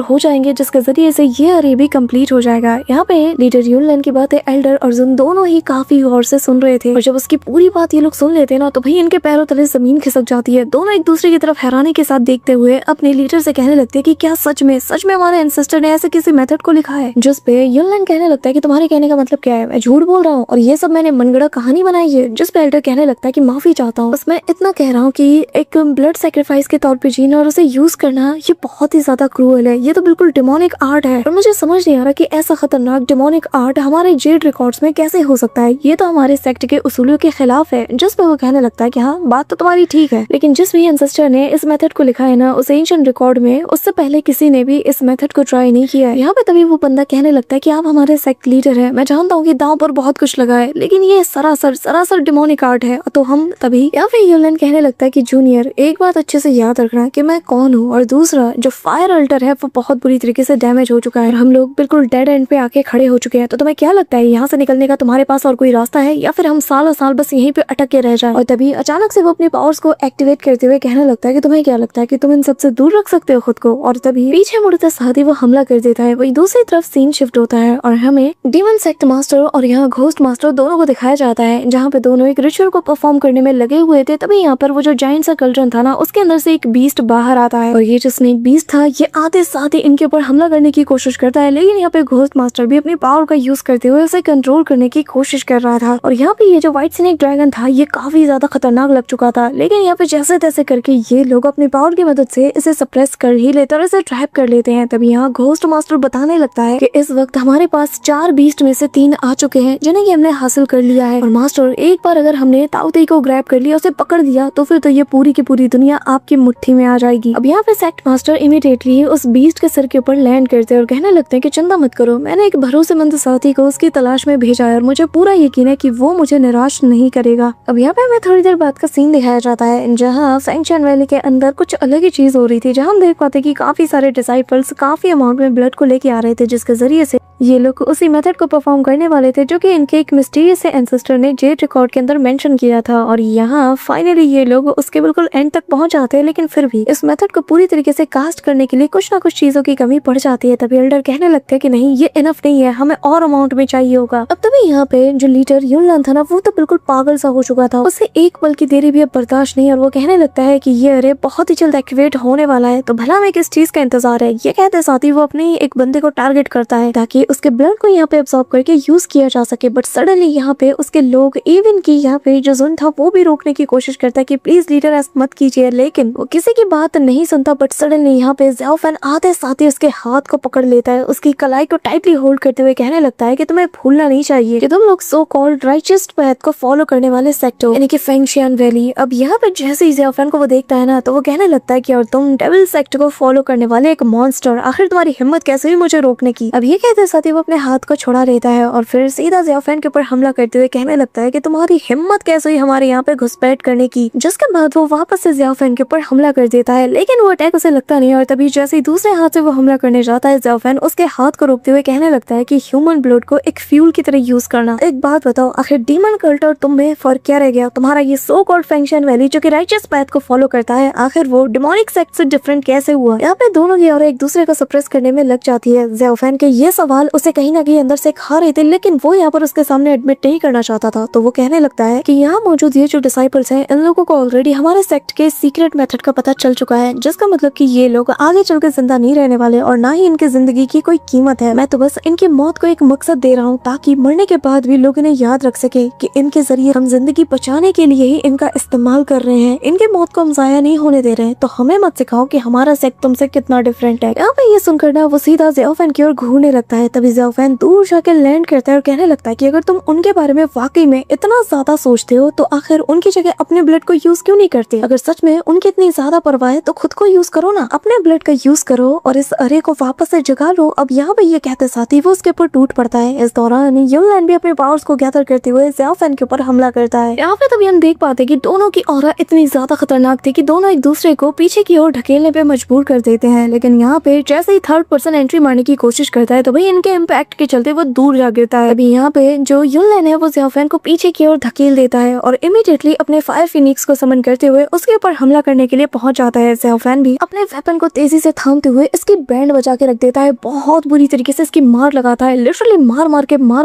हो जाएंगे, जिसके जरिए से ये अरे भी कंप्लीट हो जाएगा। यहाँ पे लीडर यूनलैन की बातें एल्डर अर्जुन दोनों ही काफी गौर से सुन रहे थे और जब उसकी पूरी बात ये लोग सुन लेते हैं ना तो भाई इनके पैरों तले जमीन खिसक जाती है। दोनों एक दूसरे की तरफ हैरानी के साथ देखते हुए अपने लीडर से कहने लगते हैं कि क्या सच में हमारे एंसेस्टर ने ऐसे किसी मेथड को लिखा है। जिस पे यूनलैन कहने लगता है कि तुम्हारे कहने का मतलब क्या है, मैं झूठ बोल रहा हूँ और ये सब मैंने मनगढ़ंत कहानी बनाई है। जिस पे एल्डर कहने लगता है कि माफी चाहता हूँ, बस मैं इतना कह रहा हूँ कि एक ब्लड सैक्रिफाइस के तौर पे जीना और उसे यूज करना ये बहुत ही ज्यादा क्रूअल है। ये तो बिल्कुल डिमोनिक आर्ट है और मुझे समझ नहीं आ रहा कि ऐसा खतरनाक डिमोनिक आर्ट हमारे जेड रिकॉर्ड्स में कैसे हो सकता है। ये तो हमारे सेक्ट के उसूलों के खिलाफ है। जिस पे वो कहने लगता है कि हाँ बात तो तुम्हारी ठीक है, लेकिन जिस भी एंसेस्टर ने इस मेथड को लिखा है ना उस एंशिएंट रिकॉर्ड में, उससे पहले किसी ने भी इस मेथड को ट्राई नहीं किया है। यहाँ पे तभी वो बंदा कहने लगता है कि आप हमारे सेक्ट लीडर है, मैं जानता हूँ कि दांव पर बहुत कुछ लगा है, लेकिन ये सरासर डिमोनिक आर्ट है। तो हम तभी या फिर यूनलैन कहने लगता है कि जूनियर एक बात अच्छे से याद रखना कि मैं कौन हूँ, और दूसरा जो फायर अल्टर है वो बहुत बुरी तरीके से डैमेज हो चुका है और हम लोग बिल्कुल डेड एंड पे आके खड़े हो चुके हैं। तो तुम्हें क्या लगता है यहाँ से निकलने का तुम्हारे पास और कोई रास्ता है, या फिर हम सालों साल बस यहीं पे अटक के रह जाए। और तभी अचानक से वो अपने पावर्स को एक्टिवेट करते हुए कहने लगता है कि तुम्हें क्या लगता है कि तुम इन सबसे दूर रख सकते हो खुद को। और तभी पीछे मुड़ते साथ ही वो हमला कर देता है। वही दूसरी तरफ सीन शिफ्ट होता है और हमें डीमन सेक्ट मास्टर और यहाँ घोस्ट मास्टर दोनों को दिखाया जाता है, जहाँ पे दोनों एक रिचुअल को परफॉर्म करने में लगे हुए थे। तभी यहाँ पर वो जो जायंट सा कल्ड्रन था ना उसके अंदर से एक बीस्ट बाहर आता है और ये जो स्नेक बीस्ट था ये आते साथ ही इनके ऊपर हमला करने की कोशिश करता है, लेकिन यहाँ पे घोस्ट मास्टर भी अपनी पावर का यूज करते हुए उसे कंट्रोल करने की कोशिश कर रहा था। और यहाँ पे ये जो व्हाइट स्नेक ड्रैगन था ये काफी ज्यादा खतरनाक लग चुका था, लेकिन यहाँ पे जैसे तैसे करके ये लोग अपनी पावर की मदद से इसे सप्रेस कर ही लेते और इसे ट्रैप कर लेते हैं। तभी यहाँ घोस्ट मास्टर बताने लगता है कि इस वक्त हमारे पास 4 बीस्ट में से 3 आ चुके हैं जिन्हें कि हमने हासिल कर लिया है। और मास्टर एक बार अगर हमने ताऊते को ग्रैब कर लिया, उसे पकड़ दिया, तो फिर तो ये पूरी की पूरी दुनिया आपकी मुट्ठी में आ जाएगी। अब यहाँ पे सेक्ट मास्टर इमीडिएटली उस बीस्ट के सिर के ऊपर लैंड करते हैं और कहने लगते हैं कि चिंता मत करो, मैंने एक भरोसेमंद साथी को उसकी तलाश में भेजा है और मुझे पूरा यकीन है कि वो मुझे निराश नहीं करेगा। अब यहाँ पे हमें थोड़ी देर बाद का सीन दिखाया जाता है जहाँ फेंगशेन वैली के अंदर कुछ अलग ही चीज हो रही थी, जहाँ हम देख पाते कि काफी सारे डिसाइपल्स काफी अमाउंट में ब्लड को लेके आ रहे थे, जिसके जरिए से ये लोग उसी मेथड को परफॉर्म करने वाले थे जो कि इनके एक मिस्टीरियस से एंसेस्टर ने जेड रिकॉर्ड के अंदर मेंशन किया था। और यहाँ फाइनली ये लोग उसके बिल्कुल एंड तक पहुंच जाते हैं, लेकिन फिर भी इस मेथड को पूरी तरीके से कास्ट करने के लिए कुछ ना कुछ चीजों की कमी पड़ जाती है। तभी एल्डर कहने लगते हैं कि नहीं ये इनफ नहीं है, हमें और अमाउंट में चाहिए होगा। अब तभी यहाँ पे जो लीडर यूनलैन था ना वो तो बिल्कुल पागल सा हो चुका था, उसे एक पल की देरी भी अब बर्दाश्त नहीं और वो कहने लगता है कि ये अरे बहुत ही जल्द एक्टिवेट होने वाला है, तो भला में किस चीज का इंतजार है। ये कहते साथ ही वो अपने एक बंदे को टारगेट करता है ताकि उसके ब्लड को यहाँ पे अब्सॉर्ब करके यूज किया जा सके। बट सडनली यहाँ पे उसके लोग इवन की यहाँ पे जो जुन था वो भी रोकने की कोशिश करता है कि प्लीज लीडर ऐसा मत कीजिए, लेकिन वो किसी की बात नहीं सुनता। बट सडनली यहाँ पे ज़ाओ फैन आते साथ ही उसके हाथ को पकड़ लेता है, उसकी कलाई को टाइटली होल्ड करते हुए कहने लगता है कि तुम्हें भूलना नहीं चाहिए कि तुम लोग सो कॉल्ड राइचियस पैथ को फॉलो करने वाले सेक्ट हो, यानी कि फेंगशियन वैली। अब यहाँ पे जैसे ही ज़ाओ फैन को वो देखता है ना तो वो कहने लगता है कि और तुम डेविल सेक्ट को फॉलो करने वाले एक मॉन्स्टर, आखिर तुम्हारी हिम्मत कैसे हुई मुझे रोकने की। अब ये कहते साथ ही वो अपने हाथ को छुड़ा लेता है और फिर सीधा ज़ाओ फैन के ऊपर हमला करते हुए कहने लगता है कि तुम्हारी हिम्मत कैसे हुई हमारे यहाँ पे घुसपैठ करने की। जिसके बाद वो वापस से ज़ाओ फैन के ऊपर हमला कर देता है, लेकिन वो अटैक उसे लगता नहीं। और तभी जैसे ही दूसरे हाथ से वो हमला करने जाता है ज़ाओ फैन उसके हाथ को रोकते हुए कहने लगता है कि ह्यूमन ब्लड को एक फ्यूल की तरह यूज करना। एक बात बताओ, आखिर डीमन कल्ट और तुम में फर्क क्या रह गया? तुम्हारा ये सो कॉल्ड फेंगशियन वैली जो कि राइचियस पैथ को फॉलो करता है, आखिर वो डिमोनिक सेक्ट से डिफरेंट कैसे हुआ? यहाँ पे दोनों की और एक दूसरे को सप्रेस करने में लग जाती है। ज़ाओ फैन के ये सवाल उसे कहीं ना कहीं अंदर से खा रहे थे, लेकिन वो यहाँ पर उसके सामने एडमिट नहीं करना चाहता था। तो वो कहने लगता है कि यहाँ मौजूद ये जो डिसाइपल्स हैं इन लोगों को ऑलरेडी हमारे सेक्ट के सीक्रेट मेथड का पता चल चुका है, जिसका मतलब कि ये लोग आगे चलकर जिंदा नहीं रहने वाले और ना ही इनकी जिंदगी की कोई कीमत है। मैं तो बस इनकी मौत को एक मकसद दे रहा हूँ ताकि मरने के बाद भी लोग इन्हें याद रख सके कि इनके जरिए हम जिंदगी बचाने के लिए ही इनका इस्तेमाल कर रहे हैं, इनकी मौत को हम जाया नहीं होने दे रहे हैं। तो हमें मत सिखाओ कि हमारा सेक्ट तुमसे कितना डिफरेंट है। यहाँ पे ये सुनकर ना वो सीधा ज़ाओ फैन की ओर घूरने लगता है। तभी ज़ाओ फैन दूर जाकर लैंड करता है और कहने लगता है कि अगर तुम उनके बारे में वाकई में इतना ज्यादा सोचते हो तो आखिर उनकी जगह अपने ब्लड को यूज क्यों नहीं करते? अगर सच में उनकी इतनी ज्यादा परवाह है तो खुद को यूज करो ना, अपने ब्लड का यूज करो और इस अरे को वापस से जगा लो। अब यहाँ पे ये कहते साथ ही वो उसके ऊपर टूट पड़ता है। इस दौरान यूनलैन भी अपने पावर्स को गैदर करते हुए ज़ाओ फैन के ऊपर हमला करता है। यहाँ पे तभी हम देख पाते कि दोनों की ऑरा इतनी ज्यादा खतरनाक थी कि दोनों एक दूसरे को पीछे की ओर ढकेलने पे मजबूर कर देते हैं। लेकिन यहाँ पे जैसे ही थर्ड पर्सन एंट्री मारने गिराने की कोशिश करता है तो भाई इनके इम्पैक्ट के चलते वो दूर जा गिरता है। अभी यहाँ पे जो युनलैन है वो ज़ियाओफेन को पीछे की ओर धकेल देता है और इमीडिएटली अपने फायर फिनिक्स को समन करते हुए उसके ऊपर हमला करने के लिए पहुंच जाता है। ज़ियाओफेन भी अपने वेपन को तेजी से थामते हुए इसकी बैंड बजा के रख देता है, बहुत बुरी तरीके से इसकी मार लगाता है, लिटरली मार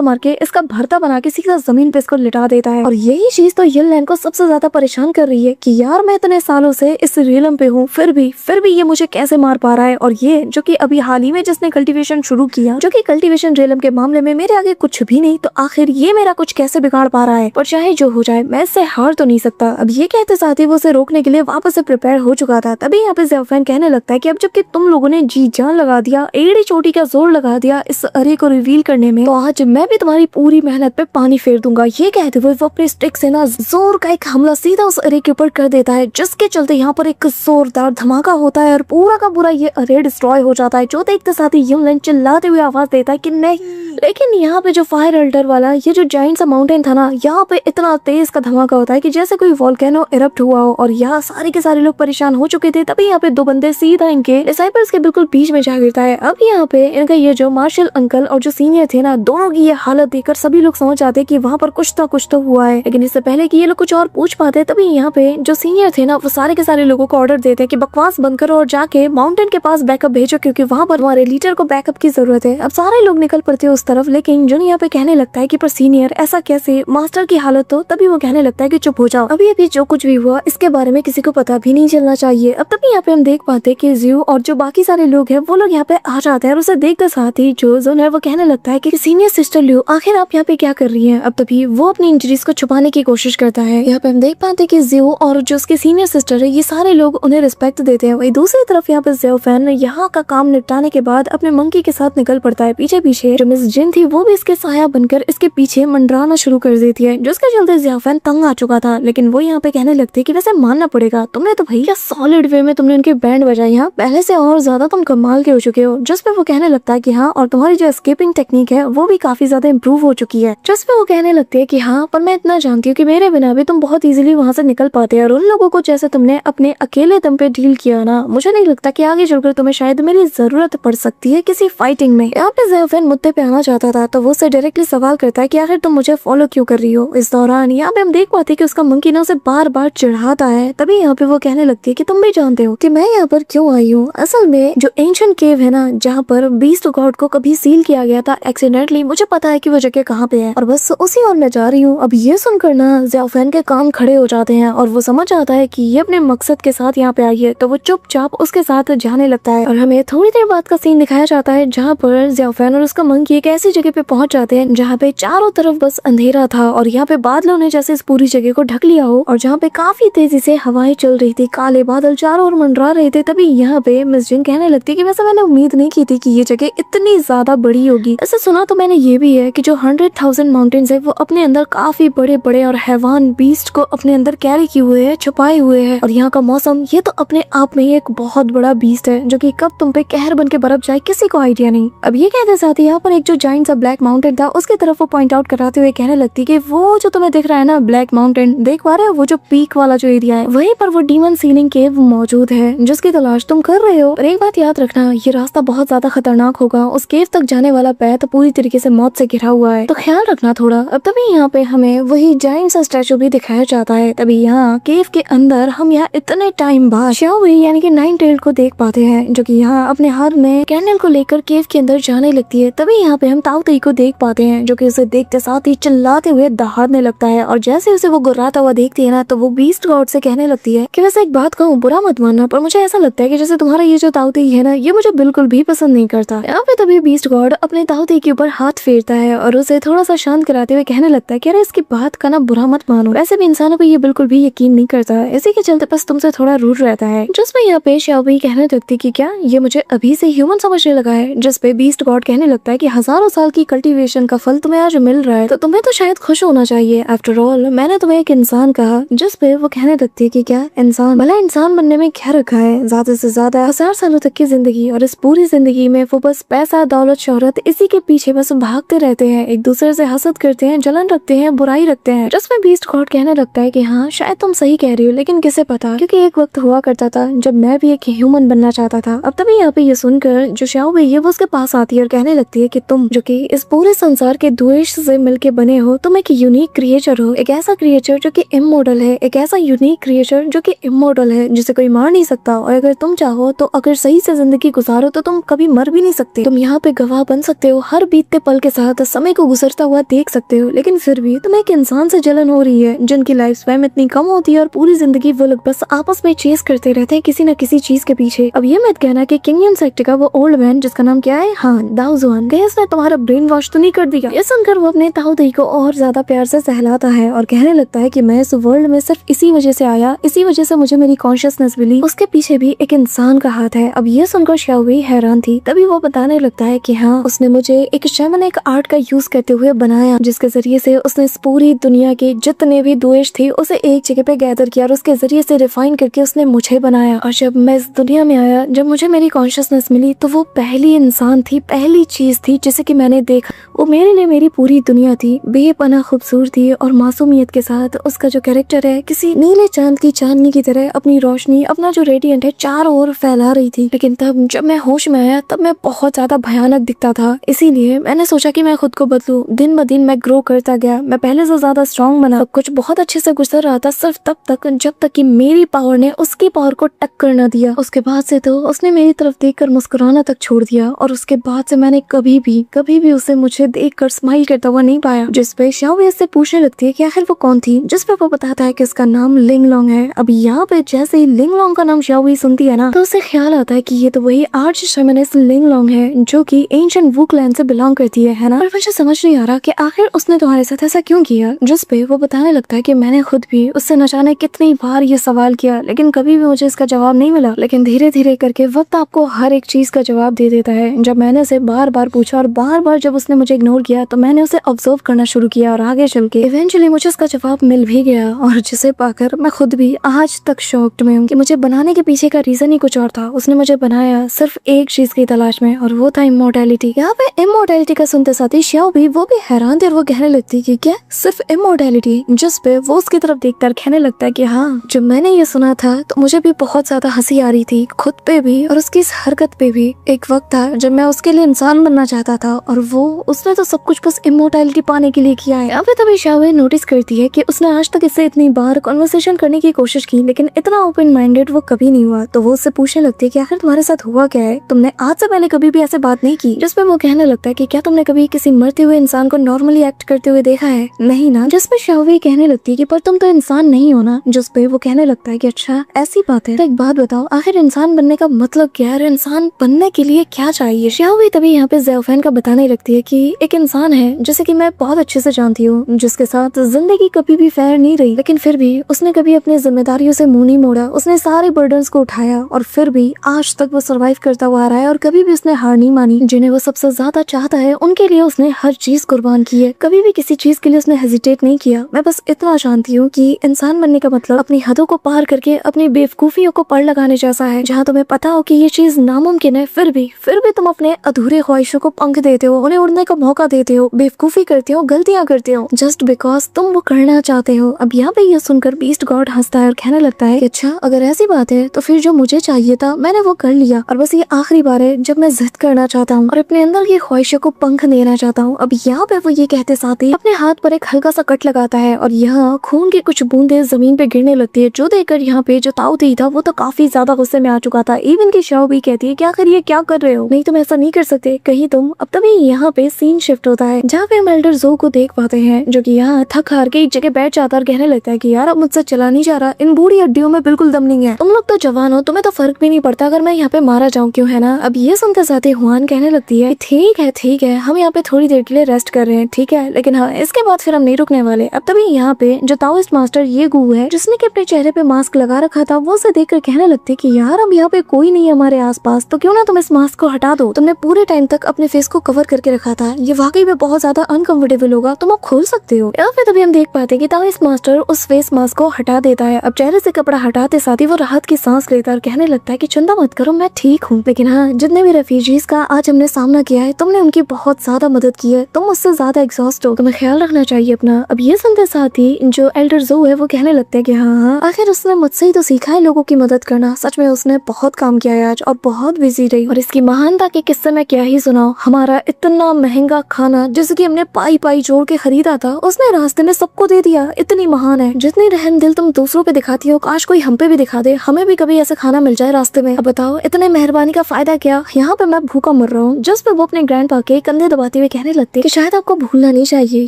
मार के इसका भरता बना के सीधा जमीन पे इसको लिटा देता है। और यही चीज तो युनलैन को सबसे ज्यादा परेशान कर रही है कि यार मैं इतने सालों से इस रियलम पे हूँ, फिर भी ये मुझे कैसे मार पा रहा है। और ये जो कि अभी हाल ही में जिसने कल्टीवेशन शुरू किया, जो कि कल्टीवेशन रियलम के मामले में मेरे आगे कुछ भी नहीं, तो आखिर ये मेरा कुछ कैसे बिगाड़ पा रहा है। पर चाहे जो हो जाए मैं इससे हार तो नहीं सकता। अब ये कहते साथ ही वो उसे रोकने के लिए वापस से प्रिपेयर हो चुका था। तभी यहाँ पे ज़ियाओफेन कहने लगता है कि अब जबकि तुम लोगों ने जी जान लगा दिया, एड़ी चोटी का जोर लगा दिया इस अरे को रिवील करने में, तो आज मैं भी तुम्हारी पूरी मेहनत पे पानी फेर दूंगा। ये कहते हुए वो अपने स्टिक से ना जोर का एक हमला सीधा उस अरे के ऊपर कर देता है, जिसके चलते यहाँ पर एक जोरदार धमाका होता है और पूरा का पूरा ये अरे डिस्ट्रॉय हो जाता है। जो देखते साथ ही युनलैन चिल्लाते हुए आवाज देता है कि नहीं। लेकिन यहाँ पे जो फायर अल्टर वाला ये जो जाइंट सा माउंटेन था ना, यहाँ पे इतना तेज का धमाका होता है कि जैसे कोई वोल्केनो इरप्ट हुआ हो और यहाँ सारे के सारे लोग परेशान हो चुके थे। तभी यहाँ पे दो बंदे सीधा इनके डिसाइपल्स के बिल्कुल बीच में जा गिरता है। अब यहाँ पे इनका ये जो मार्शल अंकल और जो सीनियर थे ना, दोनों की ये हालत देखकर सभी लोग समझ जाते कि वहाँ पर कुछ तो हुआ है। लेकिन इससे पहले कि ये लोग कुछ और पूछ पाते, तभी यहाँ पे जो सीनियर थे ना, वो सारे के सारे लोगों को ऑर्डर देते हैं कि बकवास बंद करो और जाके माउंटेन के पास बैकअप भेजो, क्योंकि वहाँ पर हमारे लीडर को बैकअप की जरूरत है। अब सारे लोग निकल पड़ते हैं उस तरफ, लेकिन जो यहाँ पे कहने लगता है कि पर सीनियर ऐसा कैसे, मास्टर की हालत तो। तभी वो कहने लगता है कि चुप हो जाओ, अभी जो कुछ भी हुआ इसके बारे में किसी को पता भी नहीं चलना चाहिए। अब तभी यहाँ पे हम देख पाते कि ज़ियो और जो बाकी सारे लोग हैं वो लोग यहाँ पे आ जाते हैं और उसे देखते साथ ही जो जोन है वो कहने लगता है कि सीनियर सिस्टर लियो, आखिर आप यहाँ पे क्या कर रही हैं। अब तभी वो अपनी इंजरीज को छुपाने की कोशिश करता है। यहाँ पे हम देख पाते कि ज़ियो और जो उसके सीनियर सिस्टर है ये सारे लोग उन्हें रिस्पेक्ट देते हैं। वही दूसरी तरफ यहाँ पे ज़ियाओफेन यहाँ का काम निपटाने के बाद अपने मंकी के साथ निकल पड़ता है। पीछे जो मिस जिन थी वो भी इसके साया बनकर इसके पीछे मंडराना शुरू कर देती है, जिसके चलते ज़ियाओफेन तंग आ चुका था। लेकिन वो यहाँ पे कहने लगती है कि वैसे मानना पड़ेगा, तुमने तो भैया सॉलिड वे में तुमने उनकी बैंड बजाई, यहाँ पहले से और ज्यादा तुम कमाल के हो चुके हो। जिस पे वो कहने लगता है कि हाँ, और तुम्हारी जो एस्केपिंग टेक्निक है वो भी काफी ज्यादा इम्प्रूव हो चुकी है। जिस पे वो कहने लगती है कि हाँ, पर मैं इतना जानती हूँ कि मेरे बिना भी तुम बहुत इजीली वहाँ से निकल पाते हैं, और उन लोगों को जैसे तुमने अपने अकेले दम पे डील किया ना, मुझे नहीं लगता कि आगे चलकर तुम्हें शायद मेरी जरूरत पड़ सकती है किसी फाइटिंग में। यहाँ पे ज़ियाओफेन मुद्दे पे आना चाहता था, तो वो उसे डायरेक्टली सवाल करता है कि आखिर तुम मुझे फॉलो क्यों कर रही हो। इस दौरान यहाँ पे हम देख पाते कि उसका मंकी ना उसे बार बार चिढ़ाता है। तभी यहाँ पे वो कहने लगती है कि तुम भी जानते हो कि मैं यहाँ पर क्यों आई हूँ। असल में जो एंशिएंट केव है ना, जहाँ पर बीस्ट गॉड को कभी सील किया गया था एक्सीडेंटली, मुझे पता है कि वो जगह कहाँ पे है और बस उसी और मैं जा रही हूँ। अब ये सुनकर ना ज़ियाओफेन के कान खड़े हो जाते हैं और वो समझ आता है कि ये अपने मकसद के साथ यहाँ पे आई है, तो वो चुपचाप उसके साथ जाने लगता है। और हमें थोड़ी देर बाद का सीन दिखाया जाता है जहाँ पर ज़ियाओफेन और उसका मंकी एक ऐसी जगह पे पहुंच जाते हैं जहाँ पे चारों तरफ बस अंधेरा था और यहाँ पे बादलों ने जैसे इस पूरी जगह को ढक लिया हो, और जहाँ पे काफी तेजी से हवाएं चल रही थी, काले बादल चारों ओर मंडरा रहे थे। तभी यहाँ पे मिस जिन कहने लगती है कि वैसे मैंने उम्मीद नहीं की थी कि ये जगह इतनी ज्यादा बड़ी होगी। ऐसे सुना तो मैंने ये भी है कि जो 100,000 माउंटेन्स है वो अपने अंदर काफी बड़े बड़े और हैवान बीस्ट को अपने अंदर कैरी किए हुए है, छुपाए हुए है। और यहाँ का मौसम ये तो अपने आप में एक बहुत बड़ा बीस्ट है जो कि कब तुम पे कहर बन के बरफ जाए किसी को आइडिया नहीं। अब ये कहते साथ ही यहाँ पर एक जो जाइंट सा ब्लैक माउंटेन था उसकी तरफ वो पॉइंट आउट कराते हुए कहने लगती कि वो जो तुम्हें दिख रहा है ना ब्लैक माउंटेन, देख पा रहे हो वो जो पीक वाला जो एरिया है, वहीं पर वो डीमन सीलिंग केव मौजूद है जिसकी तलाश तुम कर रहे हो। और एक बात याद रखना, ये रास्ता बहुत ज्यादा खतरनाक होगा, उस केव तक जाने वाला पैथ पूरी तरीके से मौत से घिरा हुआ है, तो ख्याल रखना थोड़ा। अब तभी यहाँ पे हमें वही जाइंट सा स्टैचू भी दिखाया जाता है। तभी यहाँ केव के अंदर हम यहाँ इतने टाइम बाद शाओवी यानी कि नाइन टेल को देख पाते हैं, जो कि यहाँ अपने हाथ में कैंडल को लेकर केव के अंदर जाने लगती है। तभी यहाँ पे हम ताऊ तेई को देख पाते हैं जो कि उसे देखते साथ ही चिल्लाते हुए दहाड़ने लगता है, और जैसे उसे वो गुर्राता हुआ देखती है ना, तो वो बीस्ट गॉड से कहने लगती है कि वैसे एक बात कहूँ, बुरा मत मानना, पर मुझे ऐसा लगता है कि जैसे तुम्हारा ये जो ताऊ तेई है ना, ये मुझे बिल्कुल भी पसंद नहीं करता। यहाँ पे तभी बीस्ट गॉड अपने ताऊ तेई के ऊपर हाथ फेरता है और उसे थोड़ा सा शांत कराते हुए कहने लगता है कि अरे इसकी बात का ना बुरा मत मानो, वैसे भी इंसानों को ये बिल्कुल भी यकीन नहीं करता, इसी के चलते बस तुमसे थोड़ा रूड रहता है। जिसमें यहाँ पे शाओवी कहने लगती कि क्या ये मुझे अभी से ह्यूमन समझने लगा है। जिसपे बीस्ट गॉड कहने लगता है कि हजारों साल की कल्टीवेशन का फल तुम्हें आज मिल रहा है, तो तुम्हें तो शायद खुश होना चाहिए, आफ्टर ऑल मैंने तुम्हें एक इंसान कहा। जिस पे वो कहने लगती है कि क्या इंसान, भला इंसान बनने में क्या रखा है, ज्यादा से ज्यादा 1000 सालों तक की जिंदगी, और इस पूरी जिंदगी में वो बस पैसा दौलत शोहरत इसी के पीछे बस भागते रहते हैं, एक दूसरे से हसद करते हैं, जलन रखते हैं, बुराई रखते हैं। जिसमें बीस्ट गॉड कहने लगता है कि हाँ शायद तुम सही कह रही हो, लेकिन किसे पता, क्योंकि एक वक्त हुआ करता था जब मैं भी एक ह्यूमन बनना चाहता था। अब तभी यहाँ पे ये सुनकर जो शाओ भी वो उसके पास आती है और कहने लगती है कि तुम जो कि इस पूरे संसार के द्वेष से मिलके बने हो, तुम एक यूनिक क्रिएचर हो, एक ऐसा क्रिएचर जो कि इमॉर्टल है, एक ऐसा यूनिक क्रिएचर जो कि इमॉर्टल है, जिसे कोई मार नहीं सकता। और अगर तुम चाहो तो अगर सही से जिंदगी गुजारो तो तुम कभी मर भी नहीं सकते। तुम यहाँ पे गवाह बन सकते हो, हर बीतते पल के साथ समय को गुजरता हुआ देख सकते हो, लेकिन फिर भी तुम्हें एक इंसान से जलन हो रही है जिनकी लाइफ स्पैन इतनी कम होती है और पूरी जिंदगी वो लोग बस आपस में चेस करते रहते हैं किसी न किसी चीज के पीछे। अब ये मत कहना कि किंगयन सेक्ट का वो ओल्ड मैन जिसका नाम क्या है, हाँ, दाओ जुआन, उसने तुम्हारा ब्रेन वॉश तो नहीं कर दिया। ये सुनकर वो अपने ताऊ दी को और ज्यादा प्यार से सहलाता है और कहने लगता है कि मैं इस वर्ल्ड में सिर्फ इसी वजह से आया, इसी वजह से मुझे मेरी कॉन्शियसनेस मिली, उसके पीछे भी एक इंसान का हाथ है। अब ये सुनकर शाओ भी हैरान थी। तभी वो बताने लगता है कि हाँ, उसने मुझे एक शैमनिक आर्ट का यूज करते हुए बनाया, जिसके जरिए से उसने इस पूरी दुनिया के जितने भी द्वेष थे उसे एक जगह पे गैदर किया और उसके जरिए से रिफाइन करके उसने मुझे बनाया। और जब मैं इस दुनिया में आया, जब मुझे मेरी कॉन्शियसनेस मिली, तो वो पहली इंसान थी, पहली चीज थी जिसे कि मैंने देखा। वो मेरे लिए मेरी पूरी दुनिया थी, बेपनाह खूबसूरती और मासूमियत के साथ उसका जो कैरेक्टर है किसी नीले चांद की चांदनी की तरह अपनी रोशनी, अपना जो रेडियंट है चारों ओर फैला रही थी। लेकिन तब जब मैं होश में आया तब मैं बहुत ज्यादा भयानक दिखता था। इसीलिए मैंने सोचा कि मैं खुद को बदलूं। दिन ब दिन मैं ग्रो करता गया, मैं पहले से ज्यादा स्ट्रॉन्ग बना। कुछ बहुत अच्छे से गुजर रहा था, सिर्फ तब तक जब तक कि मेरी पावर ने उसकी पावर को टक्कर न दिया। उसके बाद से तो उसने मेरी तरफ देखकर मुस्कुराना तक छोड़ दिया और उसके बाद से मैंने कभी भी उसे मुझे देखकर स्माइल करता हुआ नहीं पाया। जिस पे शाओ इससे पूछने लगती है कि आखिर वो कौन थी, जिस पे वो बताता है कि उसका नाम लिंगलोंग है। अब यहाँ पे जैसे ही लिंगलोंग का नाम शाओ सुनती है ना, तो उसे ख्याल आता है कि ये तो वही आर्च शैमनिस्ट लिंगलोंग है जो कि एंशिएंट वू क्लैन से बिलोंग करती है ना। और मुझे समझ नहीं आ रहा कि आखिर उसने तुम्हारे साथ ऐसा क्यों किया। जिस पे वो बताने लगता है कि मैंने खुद भी उससे न जाने कितनी बार ये सवाल किया, लेकिन कभी भी मुझे इसका जवाब नहीं मिला। लेकिन धीरे धीरे करके वक्त आपको हर एक चीज का जवाब दे देता है। जब मैंने उसे बार बार पूछा और बार बार जब उसने मुझे इग्नोर किया, तो मैंने उसे ऑब्जर्व करना शुरू किया और आगे चल के इवेंचुअली मुझे उसका जवाब मिल भी गया। और जिसे पाकर मैं खुद भी आज तक शॉक्ड में हूँ कि मुझे बनाने के पीछे का रीजन ही कुछ और था। उसने मुझे बनाया सिर्फ एक चीज की तलाश में, और वो था इमोर्टैलिटी। यहाँ पे इमोर्टैलिटी का सुनते साथ ही शाओ भी वो भी हैरान थे और वो कहने लगती कि क्या सिर्फ इमोर्टैलिटी। जिस पे वो उसकी तरफ देखकर कहने लगता है कि हाँ, जब मैंने ये सुना था तो मुझे भी बहुत ज्यादा हंसी आ रही थी, खुद पे भी और उसकी इस हरकत पे भी। एक वक्त था जब मैं उसके लिए इंसान बनना चाहता था और वो उसने तो सब कुछ बस इमोर्टैलिटी पाने के लिए किया है। अब तभी शाओ नोटिस करती है कि उसने आज तक इससे इतनी बार कन्वर्सेशन करने की कोशिश की, लेकिन इतना ओपन माइंडेड वो कभी नहीं हुआ। तो वो उससे पूछने लगती है कि आखिर तुम्हारे साथ हुआ क्या है, तुमने आज से पहले कभी भी ऐसे बात नहीं की। जिसपे वो कहने लगता है कि क्या तुमने कभी किसी मरते हुए इंसान को नॉर्मली एक्ट करते हुए देखा है? नहीं ना। जिसपे शाओ कहने लगती है कि पर तुम तो इंसान नहीं हो ना। जिसपे वो कहने लगता है कि अच्छा ऐसी बात है, तो एक बात बताओ, आखिर इंसान बनने का मतलब क्या है, इंसान बनने के लिए क्या चाहिए? शाओ तभी यहाँ पे ज़ेओफेन का बताने लगती है कि एक इंसान है जैसे कि मैं बहुत अच्छे से जानती हूँ, जिसके साथ जिंदगी कभी भी फेयर नहीं रही, लेकिन फिर भी उसने कभी अपनी जिम्मेदारियों से मुंह नहीं मोड़ा। उसने सारे बर्डन्स को उठाया और फिर भी आज तक वो सर्वाइव करता हुआ आ रहा है और कभी भी उसने हार नहीं मानी। जिन्हें वो सबसे ज्यादा चाहता है उनके लिए उसने हर चीज कुर्बान की है, कभी भी किसी चीज के लिए उसने हेजिटेट नहीं किया। मैं बस इतना जानती हूँ कि इंसान बनने का मतलब अपनी हदों को पार करके अपनी बेवकूफियों को पढ़ लगाने जैसा है। जहाँ तुम्हें पता हो कि ये चीज नामुमकिन है, फिर भी तुम अपने अधूरे ख्वाहिशों को पंख देते हो, उन्हें उड़ने का मौका देते हो, बेवकूफी करते हो, गलतियां करते हो, जस्ट बिकॉज तुम वो करना चाहते हो। अब यहाँ पे ये सुनकर बीस्ट गॉड हंसता है और कहने लगता है कि अच्छा अगर ऐसी बात है तो फिर जो मुझे चाहिए था मैंने वो कर लिया, और बस ये आखिरी बार है जब मैं जिद करना चाहता हूँ और अपने अंदर की ख्वाहिशों को पंख देना चाहता हूँ। अब यहाँ पे वो ये कहते साथ ही अपने हाथ पर एक हल्का सा कट लगाता है और यहाँ खून की कुछ बूंदे जमीन पे गिरने लगती है, जो देखकर यहाँ पे जो ताऊ दी था वो तो काफी ज्यादा गुस्से में आ चुका था। इवन की शाओ भी कहती है कि आखिर ये क्या कर रहे हो, नहीं तुम ऐसा नहीं कर सकते कहीं तुम। अब तभी यहाँ पे सीन शिफ्ट होता है जहाँ पे हम एल्डर ज़ो को देख पाते हैं, जो कि यहाँ थक हार के एक जगह बैठ जाता और कहने लगता है कि यार अब मुझसे चला नहीं जा रहा, इन बूढ़ी हड्डियों में बिल्कुल दम नहीं है, तुम लोग तो जवान हो, तुम्हें तो फर्क भी नहीं पड़ता अगर मैं यहाँ पे मारा जाऊँ क्यों, है ना। अब ये सुनते साथ ही हुआन कहने लगती है ठीक है हम यहाँ पे थोड़ी देर के लिए रेस्ट कर रहे हैं, ठीक है, लेकिन हाँ इसके बाद फिर हम नहीं रुकने वाले। अब तभी यहाँ पे जो ताओइस्ट मास्टर ये गू है जिसने कि अपने चेहरे पे मास्क लगा रखा था, वो उसे देखकर कहने लगती है कि यार अब यहाँ पे कोई नहीं है हमारे आसपास, तो क्यों ना तुम इस मास्क को हटा दो, तुमने पूरे टाइम तक अपने फेस को कवर करके रखा था, ये वाकई में बहुत ज्यादा अनकंफर्टेबल होगा, तुम खोल सकते हो। या फिर तभी हम देख पाते हैं कि ताओइस्ट मास्टर उस फेस मास्क को हटा देता है। अब चेहरे से कपड़ा हटाते साथ ही वो राहत की सांस लेता और कहने लगता है कि चिंता मत करो मैं ठीक हूँ, लेकिन हाँ जितने भी रेफ्यूजीज का आज हमने सामना किया है तुमने उनकी बहुत ज्यादा मदद की है, तुम मुझसे ज्यादा एग्जॉस्ट हो, तुम्हें ख्याल रखना चाहिए अपना। अब ये सुनते साथ ही जो एल्डर ज़ो है वो कहने लगते हैं कि हाँ आखिर उसने मुझसे ही तो सीखा है लोगों की मदद करना, सच में उसने बहुत काम किया है आज और बहुत बिजी रही, और इस इसकी महानता के किस्से में क्या ही सुनाओ। हमारा इतना महंगा खाना जिसे कि हमने पाई पाई जोड़ के खरीदा था, उसने रास्ते में सबको दे दिया। इतनी महान है। जितनी रहम दिल तुम दूसरों पे दिखाती हो, काश कोई हम पे भी दिखा दे, हमें भी कभी ऐसा खाना मिल जाए रास्ते में। अब बताओ इतने मेहरबानी का फायदा क्या। यहाँ पे मैं भूखा मर रहा हूँ। जिस पे वो अपने ग्रैंड पा के कंधे दबाते हुए कहने लगते कि शायद आपको भूलना नहीं चाहिए